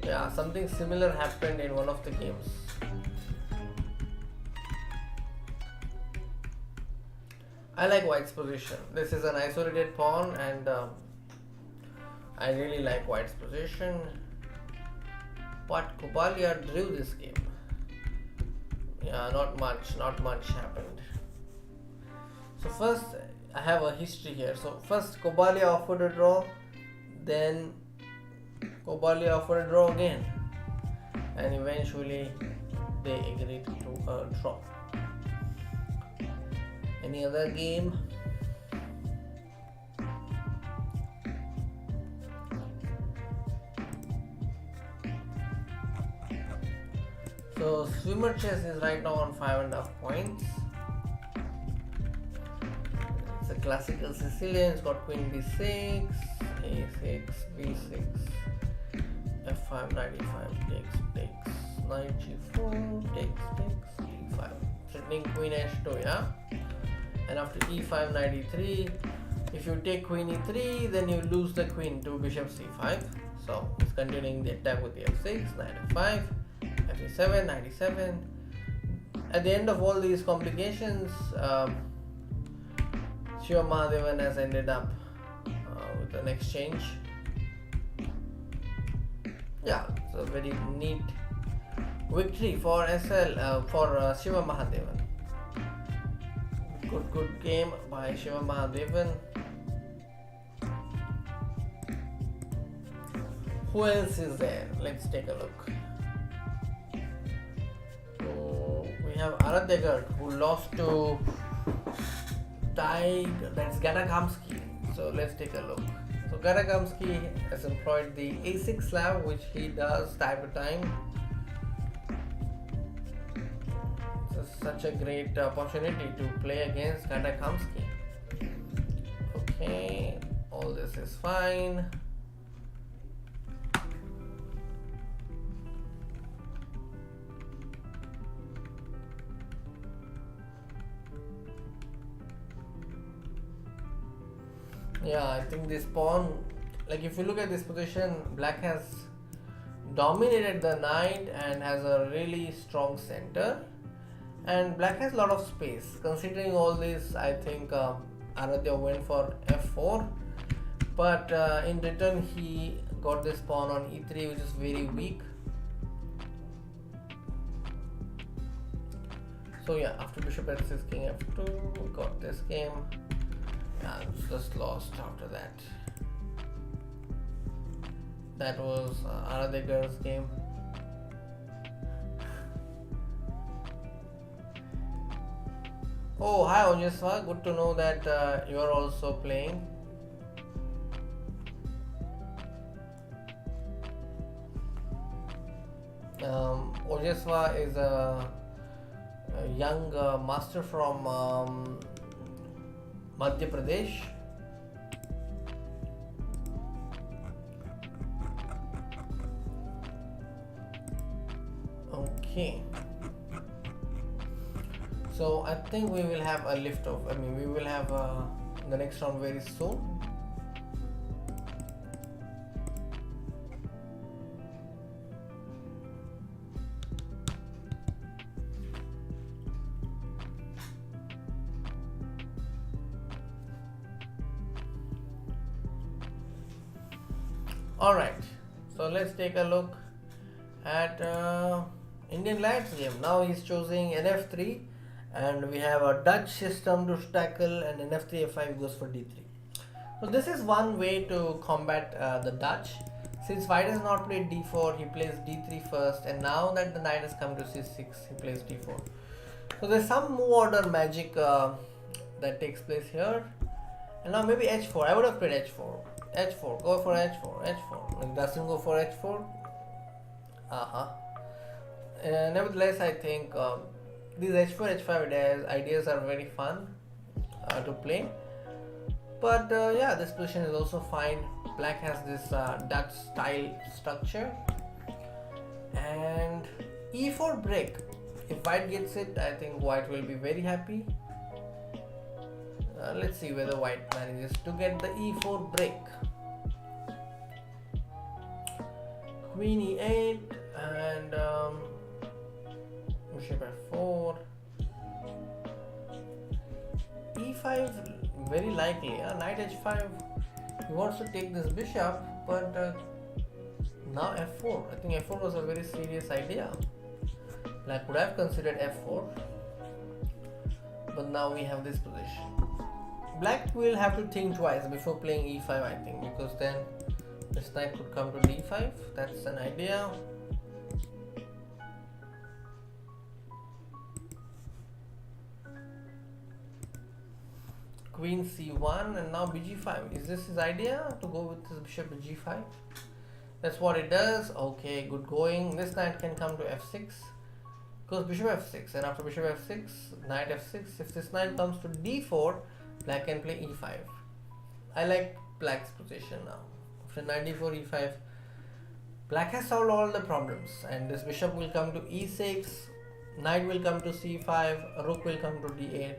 Yeah, something similar happened in one of the games. I like White's position. This is an isolated pawn, and I really like White's position. But Kobalia drew this game. Yeah, not much happened. So first, I have a history here. So first Kobalia offered a draw, then Kobalia offered a draw again, and eventually they agreed to a draw. Any other game? So Swimmer Chess is right now on 5.5 points. It's a classical Sicilian. It's got Queen B6, A6, B6, F5, 95, takes, Knight G4, takes, D5. Threatening Queen H2, yeah? And after E5, 93. If you take Queen E3, then you lose the Queen to Bishop C5. So it's continuing the attack with the F6, Knight F5. F7, 97. At the end of all these complications, Shiva Mahadevan has ended up with an exchange. Yeah, it's a very neat victory for SL, for Shiva Mahadevan. Good game by Shiva Mahadevan. Who else is there? Let's take a look. We have Aradegard, who lost to that's Gadagamsky. So let's take a look. So Gadagamsky has employed the A6 slab, which he does time to time. It's such a great opportunity to play against Gadagamsky. Okay, all this is fine. Yeah, I think this pawn, like if you look at this position, black has dominated the knight and has a really strong center, and black has a lot of space. Considering all this, I think Aradhya went for f4, but in return he got this pawn on e3, which is very weak. So yeah, after bishop f6, king f2, we got this game. Yeah, just lost after that. That was Aradhegar's game. Oh, hi Onyeswa. Good to know that you are also playing. Rajaswa is a young master from Madhya Pradesh. Okay. So I think we will have a lift off. I mean, we will have the next round very soon. Alright, so let's take a look at Indian Lad's game. Now he's choosing NF3 and we have a Dutch system to tackle, and NF3 F5 goes for D3. So this is one way to combat the Dutch. Since white has not played D4, he plays D3 first, and now that the knight has come to C6, he plays D4. So there's some move order magic that takes place here. And now maybe H4. I would have played H4. H4, go for H4, H4. It doesn't go for H4. Nevertheless, I think these H4, H5 ideas are very fun to play. But yeah, this position is also fine. Black has this Dutch style structure. And E4 break. If white gets it, I think white will be very happy. Let's see whether white manages to get the E4 break. Queen E8 and bishop F4. E5 very likely. Knight H5. He wants to take this bishop, but now F4. I think F4 was a very serious idea. Black would have considered F4, but now we have this position. Black will have to think twice before playing E5, I think, because then this knight could come to D5. That's an idea. Queen C1 and now BG5. Is this his idea to go with this bishop to G5? That's what it does. Okay, good going. This knight can come to F6. Goes bishop F6, and after bishop F6, knight F6. If this knight comes to D4, Black can play E5. I like Black's position now. After knight D4, E5, Black has solved all the problems, and this bishop will come to E6, knight will come to C5, rook will come to D8.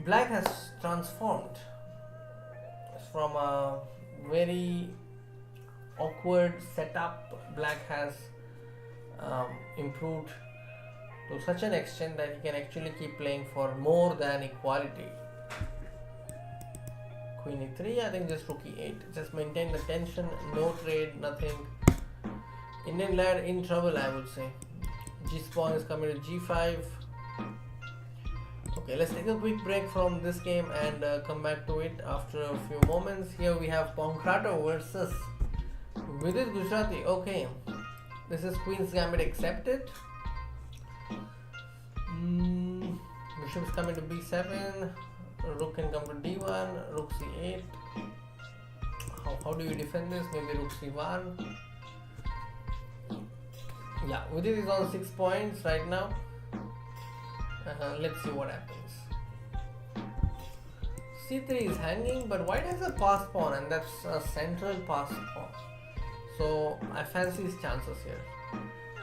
Black has transformed from a very awkward setup. Black has improved to such an extent that he can actually keep playing for more than equality. Queen E3, I think just rook E8. Just maintain the tension, no trade, nothing. Indian lad in trouble, I would say. G-spawn is coming to G5. Okay, let's take a quick break from this game and come back to it after a few moments. Here we have Pancrato versus Vidit Gujrathi. Okay, this is Queen's Gambit accepted. Bishop is coming to B7. Rook can come to D1. Rook C8. How do you defend this? Maybe Rook C1. Yeah, Vidit is on 6 points right now. Let's see what happens. C3 is hanging, but white has a pass pawn, and that's a central pass pawn. So I fancy his chances here.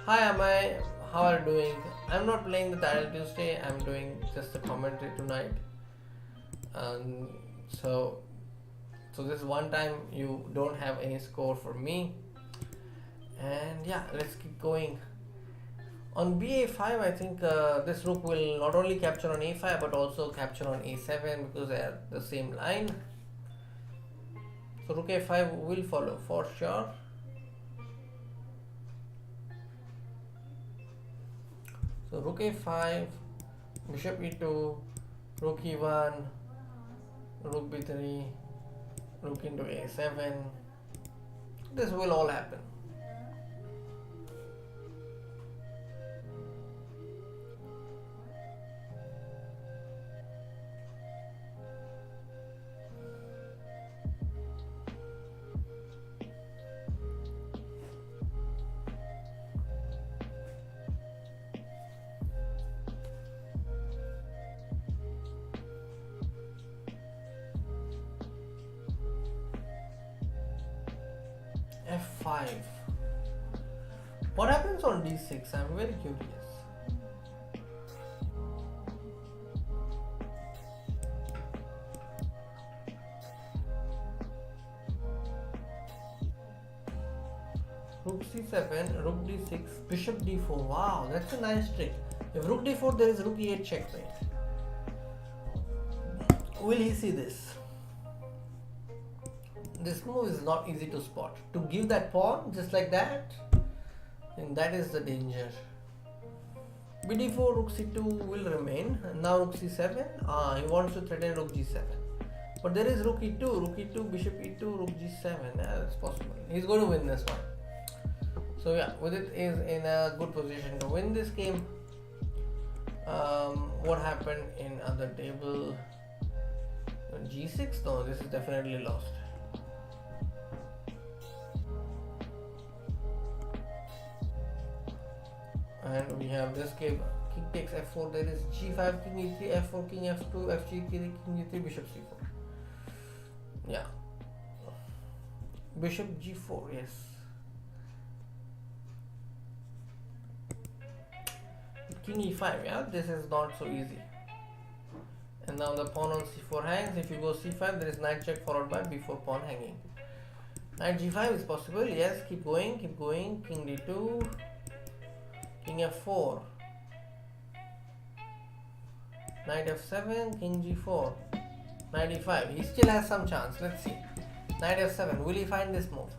Hi Amai, how are you doing? I'm not playing the title Tuesday. I'm doing just a commentary tonight. So this is one time you don't have any score for me. And yeah, let's keep going. On BA5, I think this rook will not only capture on A5 but also capture on A7 because they are the same line. So rook A5 will follow for sure. So rook A5, bishop E2, rook E1, rook B3, rook into A7. This will all happen. f5. What happens on d6? I'm very curious. Rook c7, rook d6, bishop d4. Wow, that's a nice trick. If rook d4, there is rook e8 checkmate. Will he see this? This move is not easy to spot. To give that pawn just like that, and that is the danger. bd4, rook c2 will remain. And now rook c7. He wants to threaten rook g7. But there is rook e2, bishop e2, rook g7. Yeah, that's possible. He's going to win this one. So yeah, Vidit is in a good position to win this game. What happened in other table? g6? No, this is definitely lost. And we have this game. King takes f4. There is g5, king e3, f4, king f2, fg3, king e3, bishop c4. Yeah. Bishop g4, yes. King e5, yeah, this is not so easy. And now the pawn on c4 hangs. If you go c5, there is knight check followed by b4 pawn hanging. Knight g5 is possible, yes, keep going, king d2, king f4, knight f7, king g4, knight e5. He still has some chance, let's see. Knight f7, will he find this move?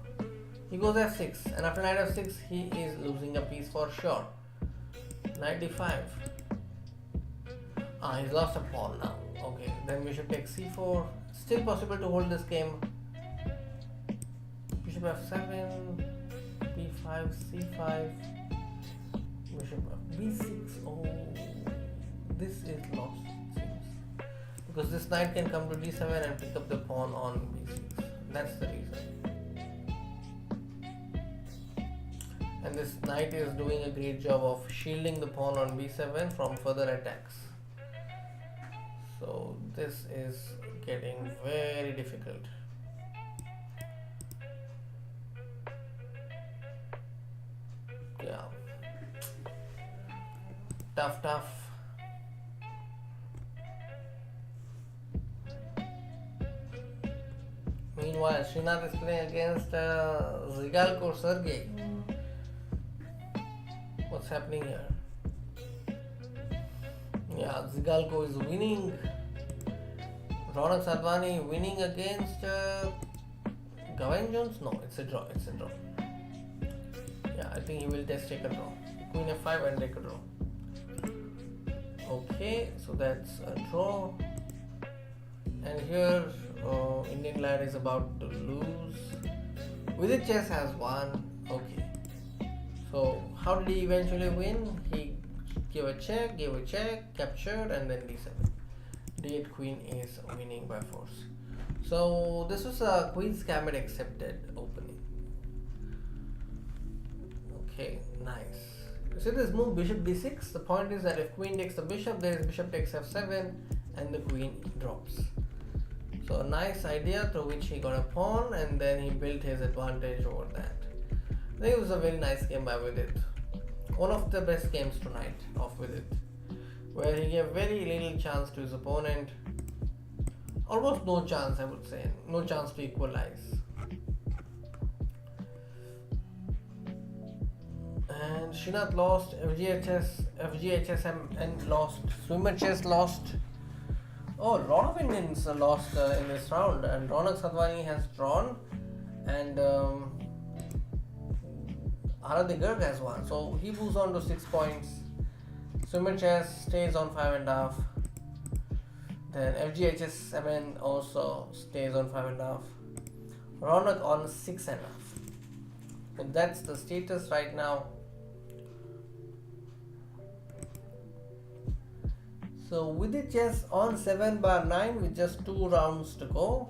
He goes f6, and after knight f6, he is losing a piece for sure. Knight d5. He's lost a pawn now. Okay, then bishop takes c4. Still possible to hold this game. Bishop f7, b5, c5, bishop b6. Oh, this is lost, it seems. Because this knight can come to d7 and pick up the pawn on b6. That's the reason. And this knight is doing a great job of shielding the pawn on b7 from further attacks. So this is getting very difficult. Yeah. Tough. Meanwhile, Srinath is playing against Zigalko Sergey. What's happening here? Yeah, Zigalko is winning. Ronak Sadhwani winning against Gavin Jones? No, it's a draw. Yeah, I think he will just take a draw. Queen f5 and take a draw. Okay, so that's a draw. And here, Indian lad is about to lose. Vidit chess has won. Okay. So, how did he eventually win? He gave a check, captured, and then d7. d8 queen is winning by force. So this was a queen's gambit accepted opening. Okay, nice. You see this move bishop d6? The point is that if queen takes the bishop, there is bishop takes f7 and the queen drops. So a nice idea through which he got a pawn and then he built his advantage over that. I think it was a very nice game by Vidit. One of the best games tonight of Vidit, where he gave very little chance to his opponent. Almost no chance, I would say. No chance to equalize. And Srinath lost, FGHSM and lost, Swimmer Chess lost. Oh, a lot of Indians lost in this round, and Ronak Sadhwani has drawn, and Aradhi Garg has won. So he moves on to 6 points. Swimmer Chess stays on 5.5. Then FGHS7 also stays on 5.5. Ronak on 6.5. So that's the status right now. So Vidit chess on 7/9 with just 2 rounds to go.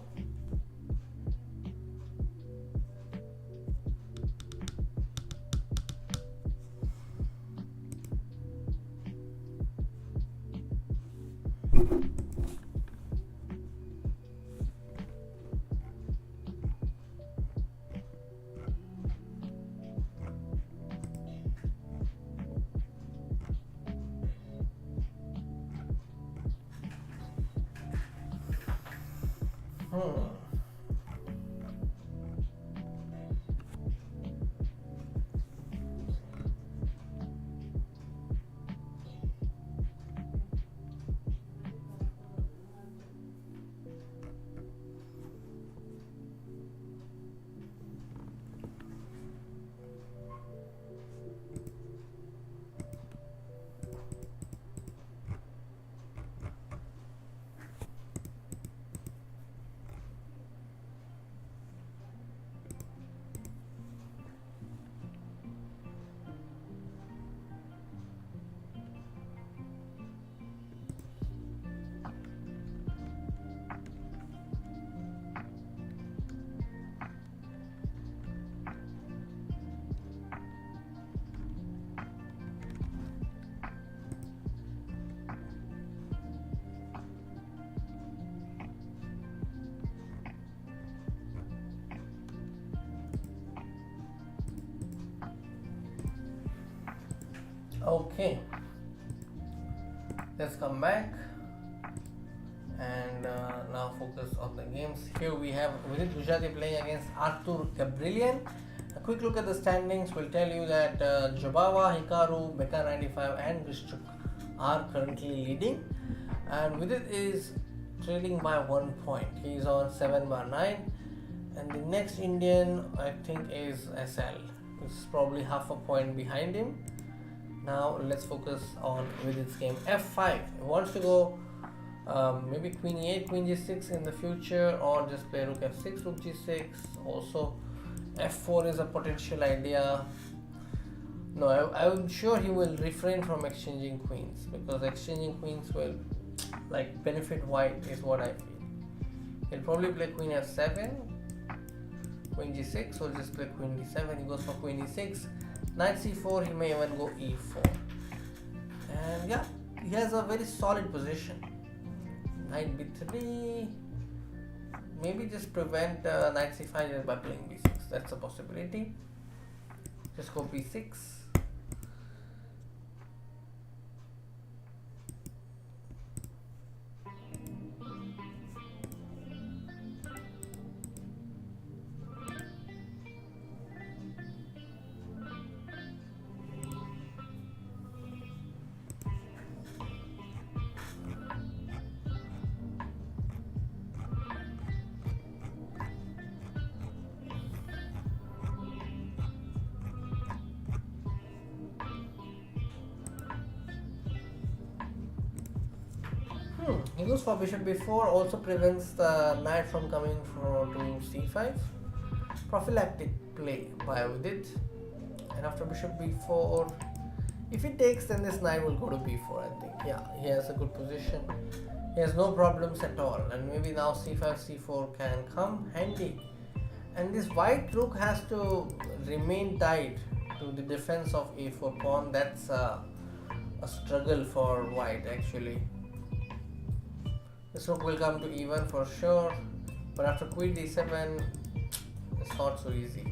Okay, let's come back and now focus on the games. Here we have Vidit Gujrathi playing against Arthur Gabrielian. A quick look at the standings will tell you that Jobawa, Hikaru, Becca 95 and Grishchuk are currently leading, and Vidit is trailing by 1 point. He is on 7/9, and the next Indian I think is SL. It's probably half a point behind him. Now let's focus on Vidit's game. F5. He wants to go maybe Queen E8, Queen G6 in the future, or just play Rook F6, Rook G6. Also, F4 is a potential idea. No, I'm sure he will refrain from exchanging queens, because exchanging queens will like benefit white is what I feel. He'll probably play Queen F7, Queen G6, or just play Queen D7. He goes for Queen E6. Knight C4, he may even go E4. And yeah, he has a very solid position. Knight B3, maybe just prevent Knight C5 just by playing B6. That's a possibility. Just go B6. He goes for bishop b4, also prevents the knight from coming to c5. Prophylactic play by Vidit. And after bishop b4, if he takes, then this knight will go to b4, I think. Yeah, he has a good position. He has no problems at all. And maybe now c5, c4 can come handy. And this white rook has to remain tied to the defense of a4 pawn. That's a struggle for white actually. This rook will come to e1 for sure, but after queen d7, it's not so easy.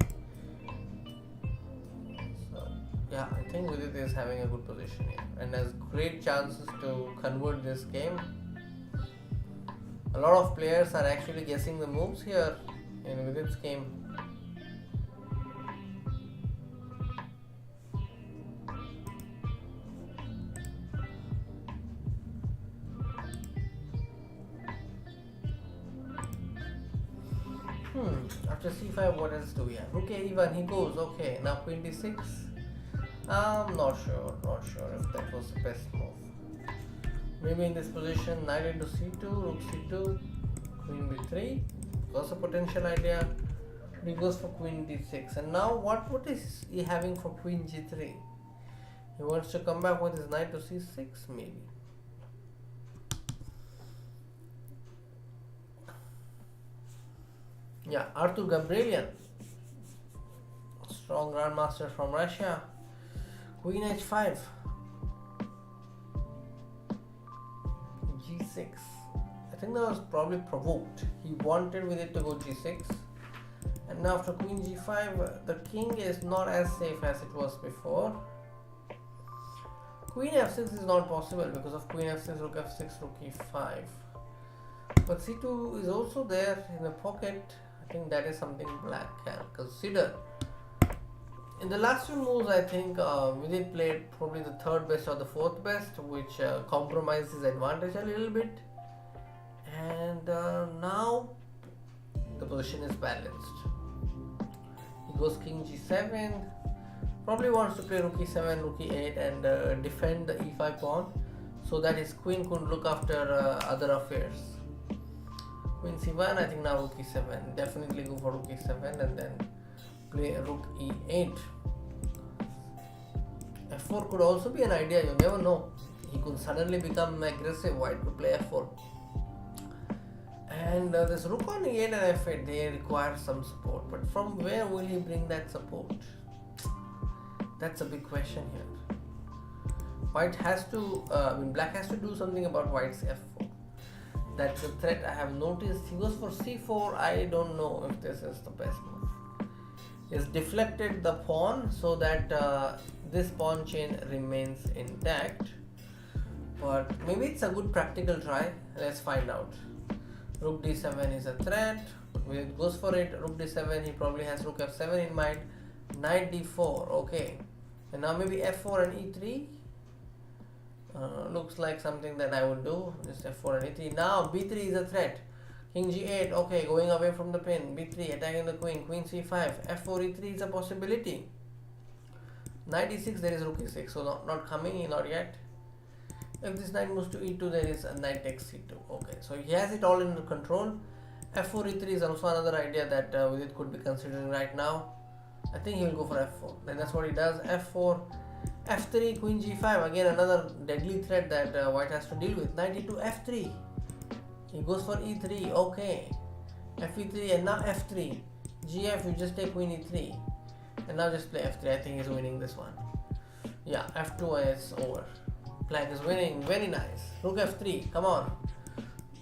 So yeah, I think Vidit is having a good position here and has great chances to convert this game. A lot of players are actually guessing the moves here in Vidit's game. After c5, what else do we have? Rook a1, he goes. Okay, now queen d6. I'm not sure if that was the best move. Maybe in this position, knight into c2, rook c2, queen b3. Was a potential idea. He goes for queen d6. And now what is he having for queen g3? He wants to come back with his knight to c6 maybe. Yeah, Arthur Gabrielian, strong grandmaster from Russia. Queen h5, g6. I think that was probably provoked. He wanted with it to go g6, and now after queen g5, the king is not as safe as it was before. Queen f6 is not possible because of queen f6, rook f6, rook e5. But c2 is also there in the pocket. I think that is something black can consider. In the last few moves, I think Vidit played probably the third best or the fourth best, which compromised his advantage a little bit. And now the position is balanced. He goes king g7, probably wants to play rook e7, rook e8 and defend the e5 pawn so that his queen could look after other affairs. Queen c1, I think now rook e7, definitely go for rook e7 and then play rook e8. f4 could also be an idea, you never know. He could suddenly become aggressive, white could play f4. And this rook on e8 and f8, they require some support. But from where will he bring that support? That's a big question here. White has to, black has to do something about white's f4. That's the threat I have noticed. He goes for c4. I don't know if this is the best move. He's deflected the pawn so that this pawn chain remains intact. But maybe it's a good practical try. Let's find out. Rook d7 is a threat. When it goes for it, rook d7, he probably has rook f7 in mind. Knight d4, okay. And now maybe f4 and e3. Looks like something that I would do. Just f4 and e3. Now b3 is a threat. King g8, okay, going away from the pin. b3, attacking the queen. Queen c5. f4 e3 is a possibility. Knight e6, there is rook e6. So not coming, not yet. If this knight moves to e2, there is a knight takes c2. Okay, so he has it all under control. f4 e3 is also another idea that Vidit could be considering right now. I think he will go for f4. Then that's what he does. f4, f3, queen g5. Again, another deadly threat that white has to deal with. Knight e2, f3. He goes for e3. Okay. f e3 and now f3. gf, you just take queen e3. And now just play f3. I think he's winning this one. Yeah, f2 and it's over. Black is winning. Very nice. Rook f3. Come on.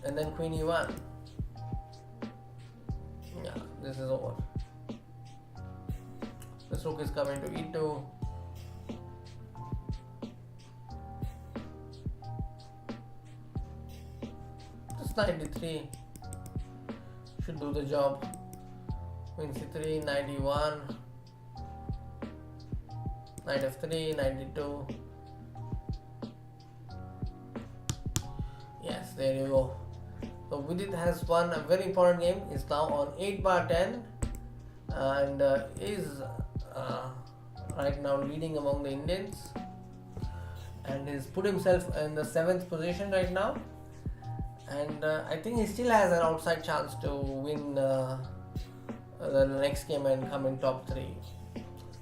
And then queen e1. Yeah, this is over. This rook is coming to e2. Just knight d3 should do the job. Queen c3, knight e1, knight f3, knight d2. Yes, there you go. So Vidit has won a very important game. He's now on 8/10 and is right now leading among the Indians, and he's put himself in the 7th position right now, and I think he still has an outside chance to win the next game and come in top 3.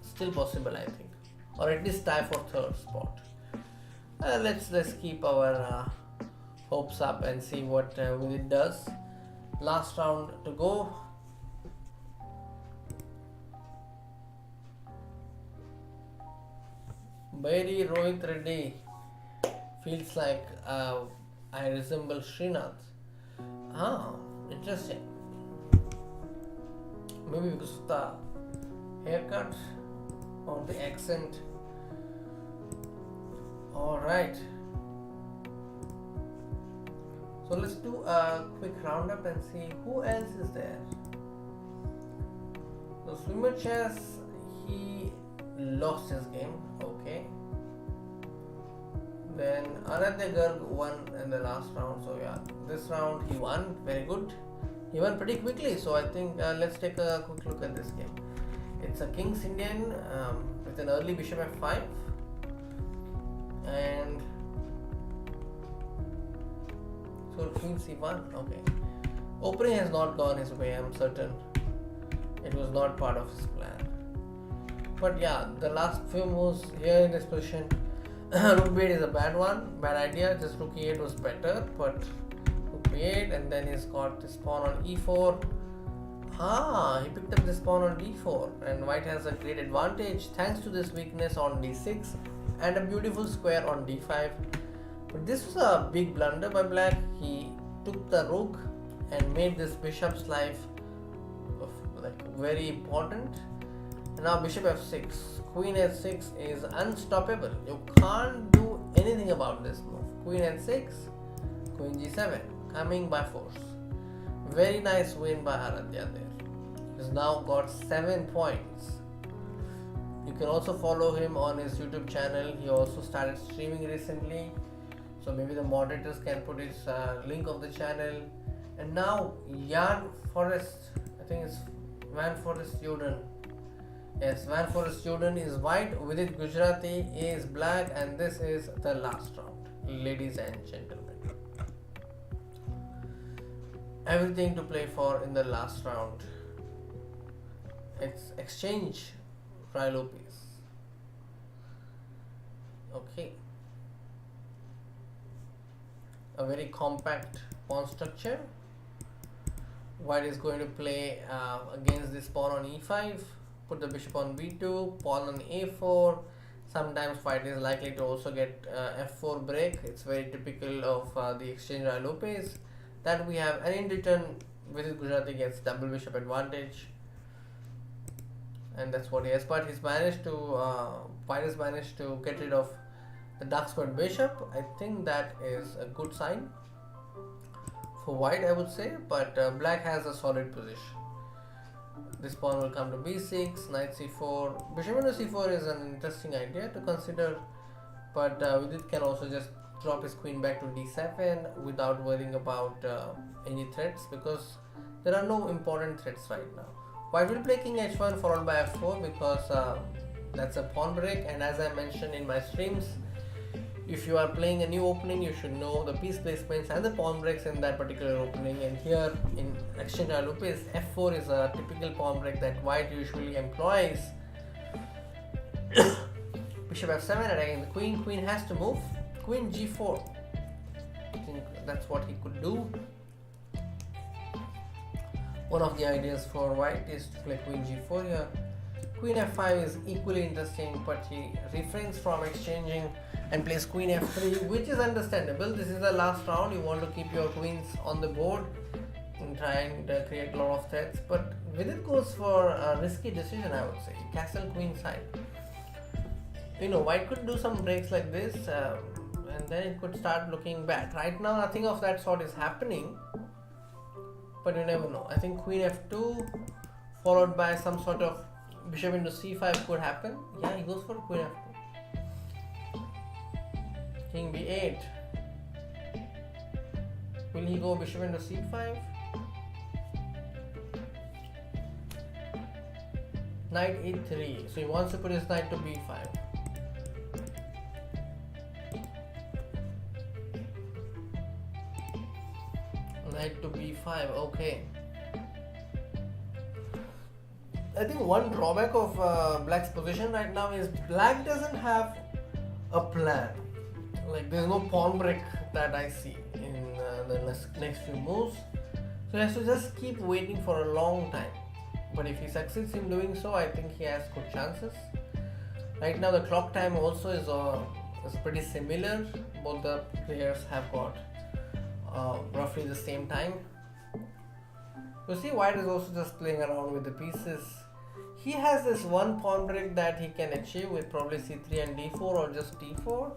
Still possible, I think, or at least tie for 3rd spot. Let's keep our hopes up and see what Vidit does. Last round to go. Very Rohit Reddy. Feels like I resemble Srinath. Interesting. Maybe because of the haircut or the accent. Alright. So let's do a quick roundup and see who else is there. So swimmer chess, he lost his game. Okay. Then Aradhya Garg won in the last round. So yeah, this round he won. Very good. He won pretty quickly. So I think let's take a quick look at this game. It's a King's Indian with an early bishop f5 and so queen c1. Okay. Opening has not gone his way. I'm certain it was not part of his plan. But yeah, the last few moves here in this position, rook b8 is a bad one, bad idea. Just rook e8 was better, but rook b8 and then he's got this pawn on e4. He picked up this pawn on d4 and white has a great advantage thanks to this weakness on d6 and a beautiful square on d5. But this was a big blunder by black. He took the rook and made this bishop's life very important. And now bishop f6, queen h6 is unstoppable. You can't do anything about this move. Queen h6, queen g7. coming by force. Very nice win by Aradhya there. He's now got 7 points. You can also follow him on his YouTube channel. He also started streaming recently. So maybe the moderators can put his link of the channel. And now Jan Forest, I think it's Van Forest Jordan. Yes, Van Forest Jordan is white, Vidit Gujrathi is black, and this is the last round, ladies and gentlemen. Everything to play for in the last round. It's exchange Trilopes. Okay. A very compact pawn structure. White is going to play against this pawn on e5, put the bishop on b2, pawn on a4. Sometimes white is likely to also get f4 break. It's very typical of the exchange Lopez that we have. And in return, Vidit Gujrathi gets double bishop advantage, and that's what he has. But he's managed to white has managed to get rid of the dark squared bishop. I think that is a good sign for white, I would say, but black has a solid position. This pawn will come to b6, knight c4, bishop into c4 is an interesting idea to consider, but Vidit can also just drop his queen back to d7 without worrying about any threats, because there are no important threats right now. White will play king h1 followed by f4 because that's a pawn break, and as I mentioned in my streams, if you are playing a new opening, you should know the piece placements and the pawn breaks in that particular opening. And here in exchange Lopez, f4 is a typical pawn break that white usually employs. Bishop f7 attacking the queen. Queen has to move. Queen g4. I think that's what he could do. One of the ideas for white is to play queen g4 here. Queen f5 is equally interesting, but he refrains from exchanging and plays queen f3, which is understandable. This is the last round. You want to keep your queens on the board and try and create a lot of threats. But Vidit goes for a risky decision, I would say. Castle queen side. You know, white could do some breaks like this, and then it could start looking bad. Right now, nothing of that sort is happening, but you never know. I think queen f2 followed by some sort of bishop into c5 could happen. Yeah, he goes for queen f2. King b8. Will he go bishop into c5? Knight e3. So he wants to put his knight to b5. Knight to b5. Okay. I think one drawback of black's position right now is black doesn't have a plan. Like, there's no pawn break that I see in the next few moves, so he has to just keep waiting for a long time. But if he succeeds in doing so, I think he has good chances. Right now the clock time also is pretty similar. Both the players have got roughly the same time. You see, white is also just playing around with the pieces. He has this one pawn break that he can achieve with probably c3 and d4 or just d4.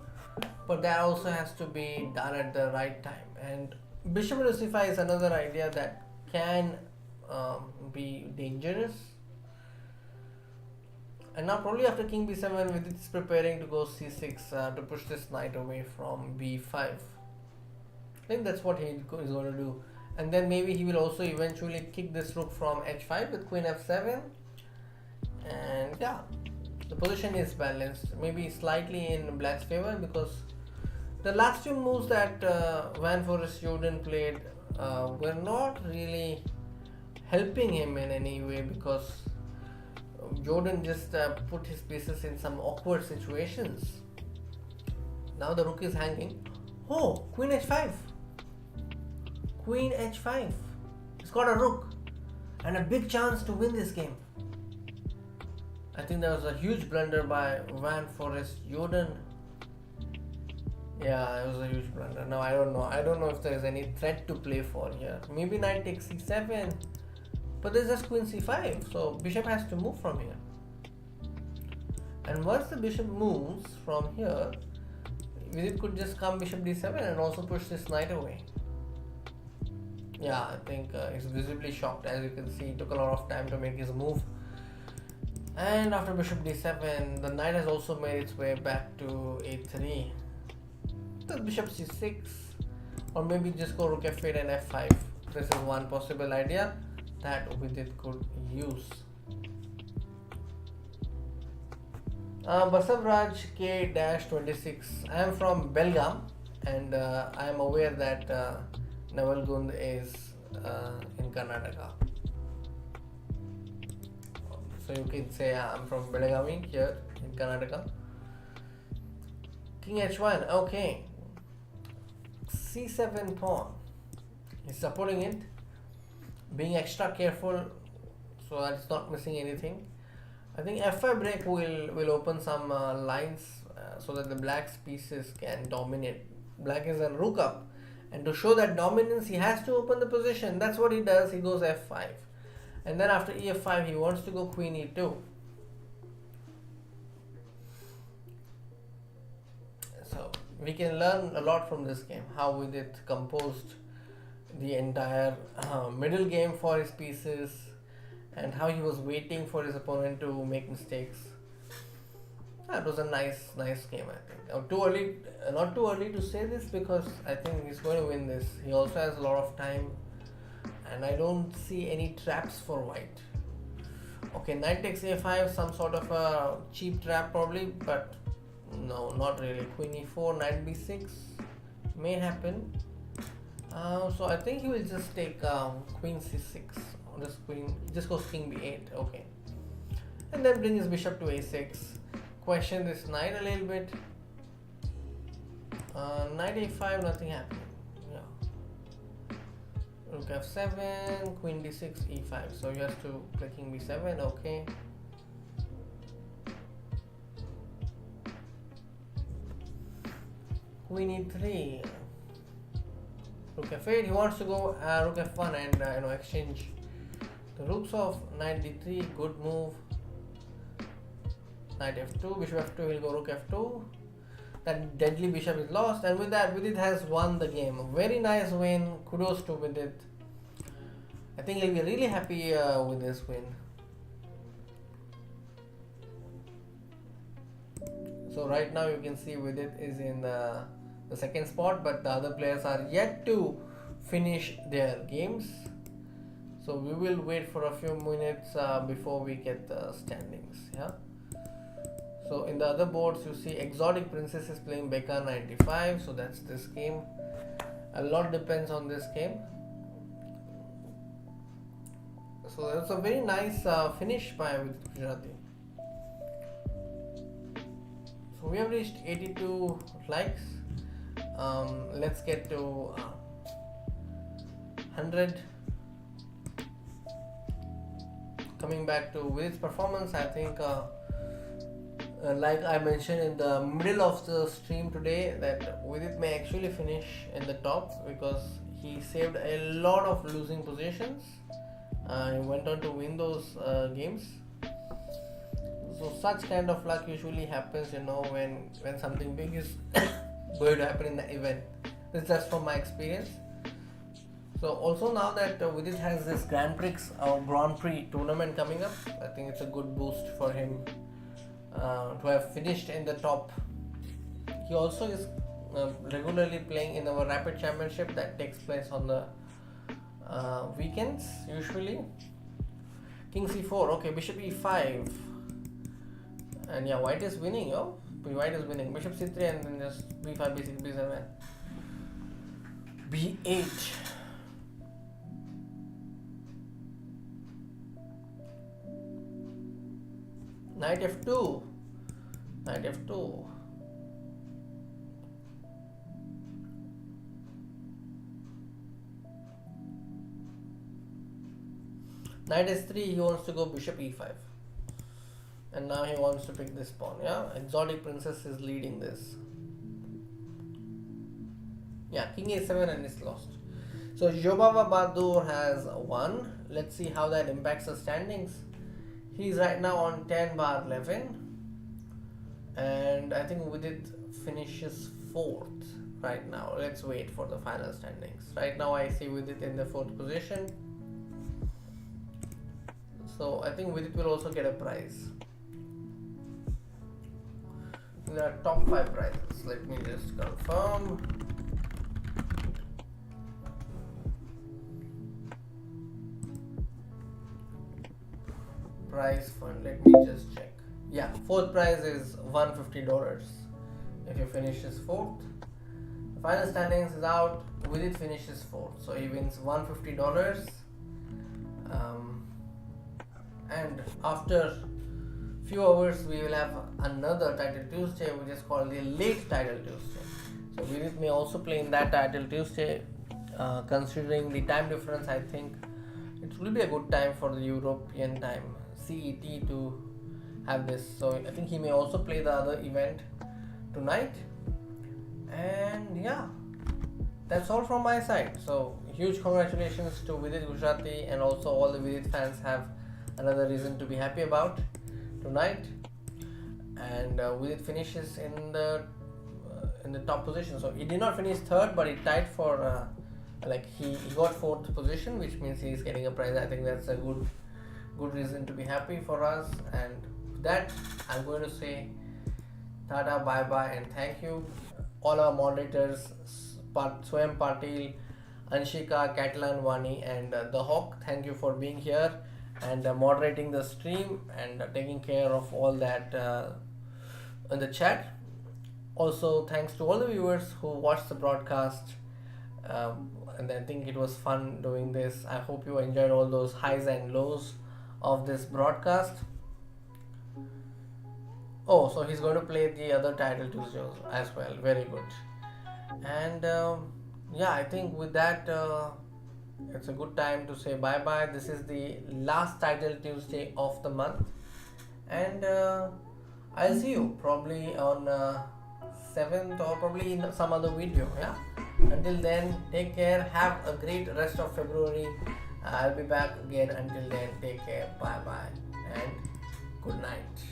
But that also has to be done at the right time. And bishop into c5 is another idea that can be dangerous. And now probably after king b7, Vidit is preparing to go c6 to push this knight away from b5. I think that's what he is going to do. And then maybe he will also eventually kick this rook from h5 with queen f7. And yeah, the position is balanced, maybe slightly in black's favor, because the last two moves that Van Forest Jordan played were not really helping him in any way, because Jordan just put his pieces in some awkward situations. Now the rook is hanging. Oh, queen h5. Queen h5. He's got a rook and a big chance to win this game. I think that was a huge blunder by Van Forest Jordan. Yeah, it was a huge blunder. Now I don't know. I don't know if there is any threat to play for here. Maybe knight takes c7, but there's just queen c5. So bishop has to move from here. And once the bishop moves from here, Vidit could just come bishop d7 and also push this knight away. Yeah, I think he's visibly shocked. As you can see, he took a lot of time to make his move. And after bishop d7, the knight has also made its way back to a3. The bishop c6, or maybe just go rook f8 and f5. This is one possible idea that Vidit could use. Basavraj K-26. I am from Belgaum, and I am aware that Navalgund is in Karnataka. So you can say I'm from Belgaum here in Karnataka. King h1, okay. c7 pawn. He's supporting it, being extra careful so that it's not missing anything. I think f5 break will open some lines so that the black's pieces can dominate. Black is on rook up, and to show that dominance he has to open the position. That's what he does. He goes f5, and then after ef5 he wants to go queen e2. So we can learn a lot from this game, how Vidit composed the entire middle game for his pieces, and how he was waiting for his opponent to make mistakes. That was a nice game, I think. Too early, not too early to say this, because I think he's going to win this. He also has a lot of time, and I don't see any traps for white. Okay, knight takes a5, some sort of a cheap trap probably, but no, not really. Queen e4, knight b6 may happen. So I think he will just take queen c6. Just goes king b8. Okay, and then bring his bishop to a6. Question this knight a little bit. Knight a5, nothing happening. Yeah. Rook f7, queen d6, e5. So he has to play king b7. Okay. Queen e3. Rook f8. He wants to go rook f1 and exchange the rooks of knight d3. Good move. Knight f2, bishop f2, he'll go rook f2. That deadly bishop is lost, and with that Vidit has won the game. A very nice win. Kudos to Vidit. I think he'll be really happy with this win. So right now you can see Vidit is in the second spot, but the other players are yet to finish their games. So we will wait for a few minutes before we get the standings. Yeah. So in the other boards you see Exotic Princess is playing Beka 95. So that's this game. A lot depends on this game. So that's a very nice finish by Vidit Gujrathi. So we have reached 82 likes. Let's get to 100. Coming back to Vidit's performance, I think like I mentioned in the middle of the stream today, that Vidit may actually finish in the top because he saved a lot of losing positions. He went on to win those games. So such kind of luck usually happens, when something big is going to happen in the event. This is just from my experience. So also now that Vidit has this Grand Prix or Grand Prix tournament coming up, I think it's a good boost for him to have finished in the top. He also is regularly playing in our Rapid Championship that takes place on the weekends usually. King c4, okay, bishop e5, and yeah, white is winning, white is winning. Bishop c3 and then just b5, b6, b7, b8. Knight f2, knight f2. Knight s3, he wants to go bishop e5. And now he wants to pick this pawn, yeah? Exotic Princess is leading this. Yeah, king a7 and it's lost. So Jobava Bahadur has won. Let's see how that impacts the standings. He's right now on 10/11. And I think Vidit finishes 4th right now. Let's wait for the final standings. Right now I see Vidit in the 4th position. So I think Vidit will also get a prize. There are top 5 prizes. Let me just confirm. Prize fund, let me just check. Yeah, 4th prize is $150 if you finishes 4th. The final standings is out. Vidit finishes 4th, so he wins $150. And after few hours we will have another Title Tuesday, which is called the Late Title Tuesday. So Vidit may also play in that Title Tuesday. Considering the time difference, I think it will be a good time for the European time CET to have this. So I think he may also play the other event tonight. And yeah, that's all from my side. So huge congratulations to Vidit Gujrathi, and also all the Vidit fans have another reason to be happy about tonight. And Vidit finishes in the top position. So he did not finish 3rd, but he tied for he got 4th position, which means he is getting a prize. I think that's a good reason to be happy for us. And with that, I'm going to say tata, bye bye, and thank you all our moderators, Swayam Patil, Anshika, Catalan Vani, and the Hawk. Thank you for being here and moderating the stream and taking care of all that in the chat. Also, thanks to all the viewers who watched the broadcast. And I think it was fun doing this. I hope you enjoyed all those highs and lows of this broadcast. Oh, so he's going to play the other Title Tuesday as well. Very good. And yeah, I think with that, it's a good time to say bye bye. This is the last Title Tuesday of the month, and I'll see you probably on 7th or probably in some other video. Yeah. Until then, take care. Have a great rest of February. I'll be back again. Until then, take care. Bye bye and good night.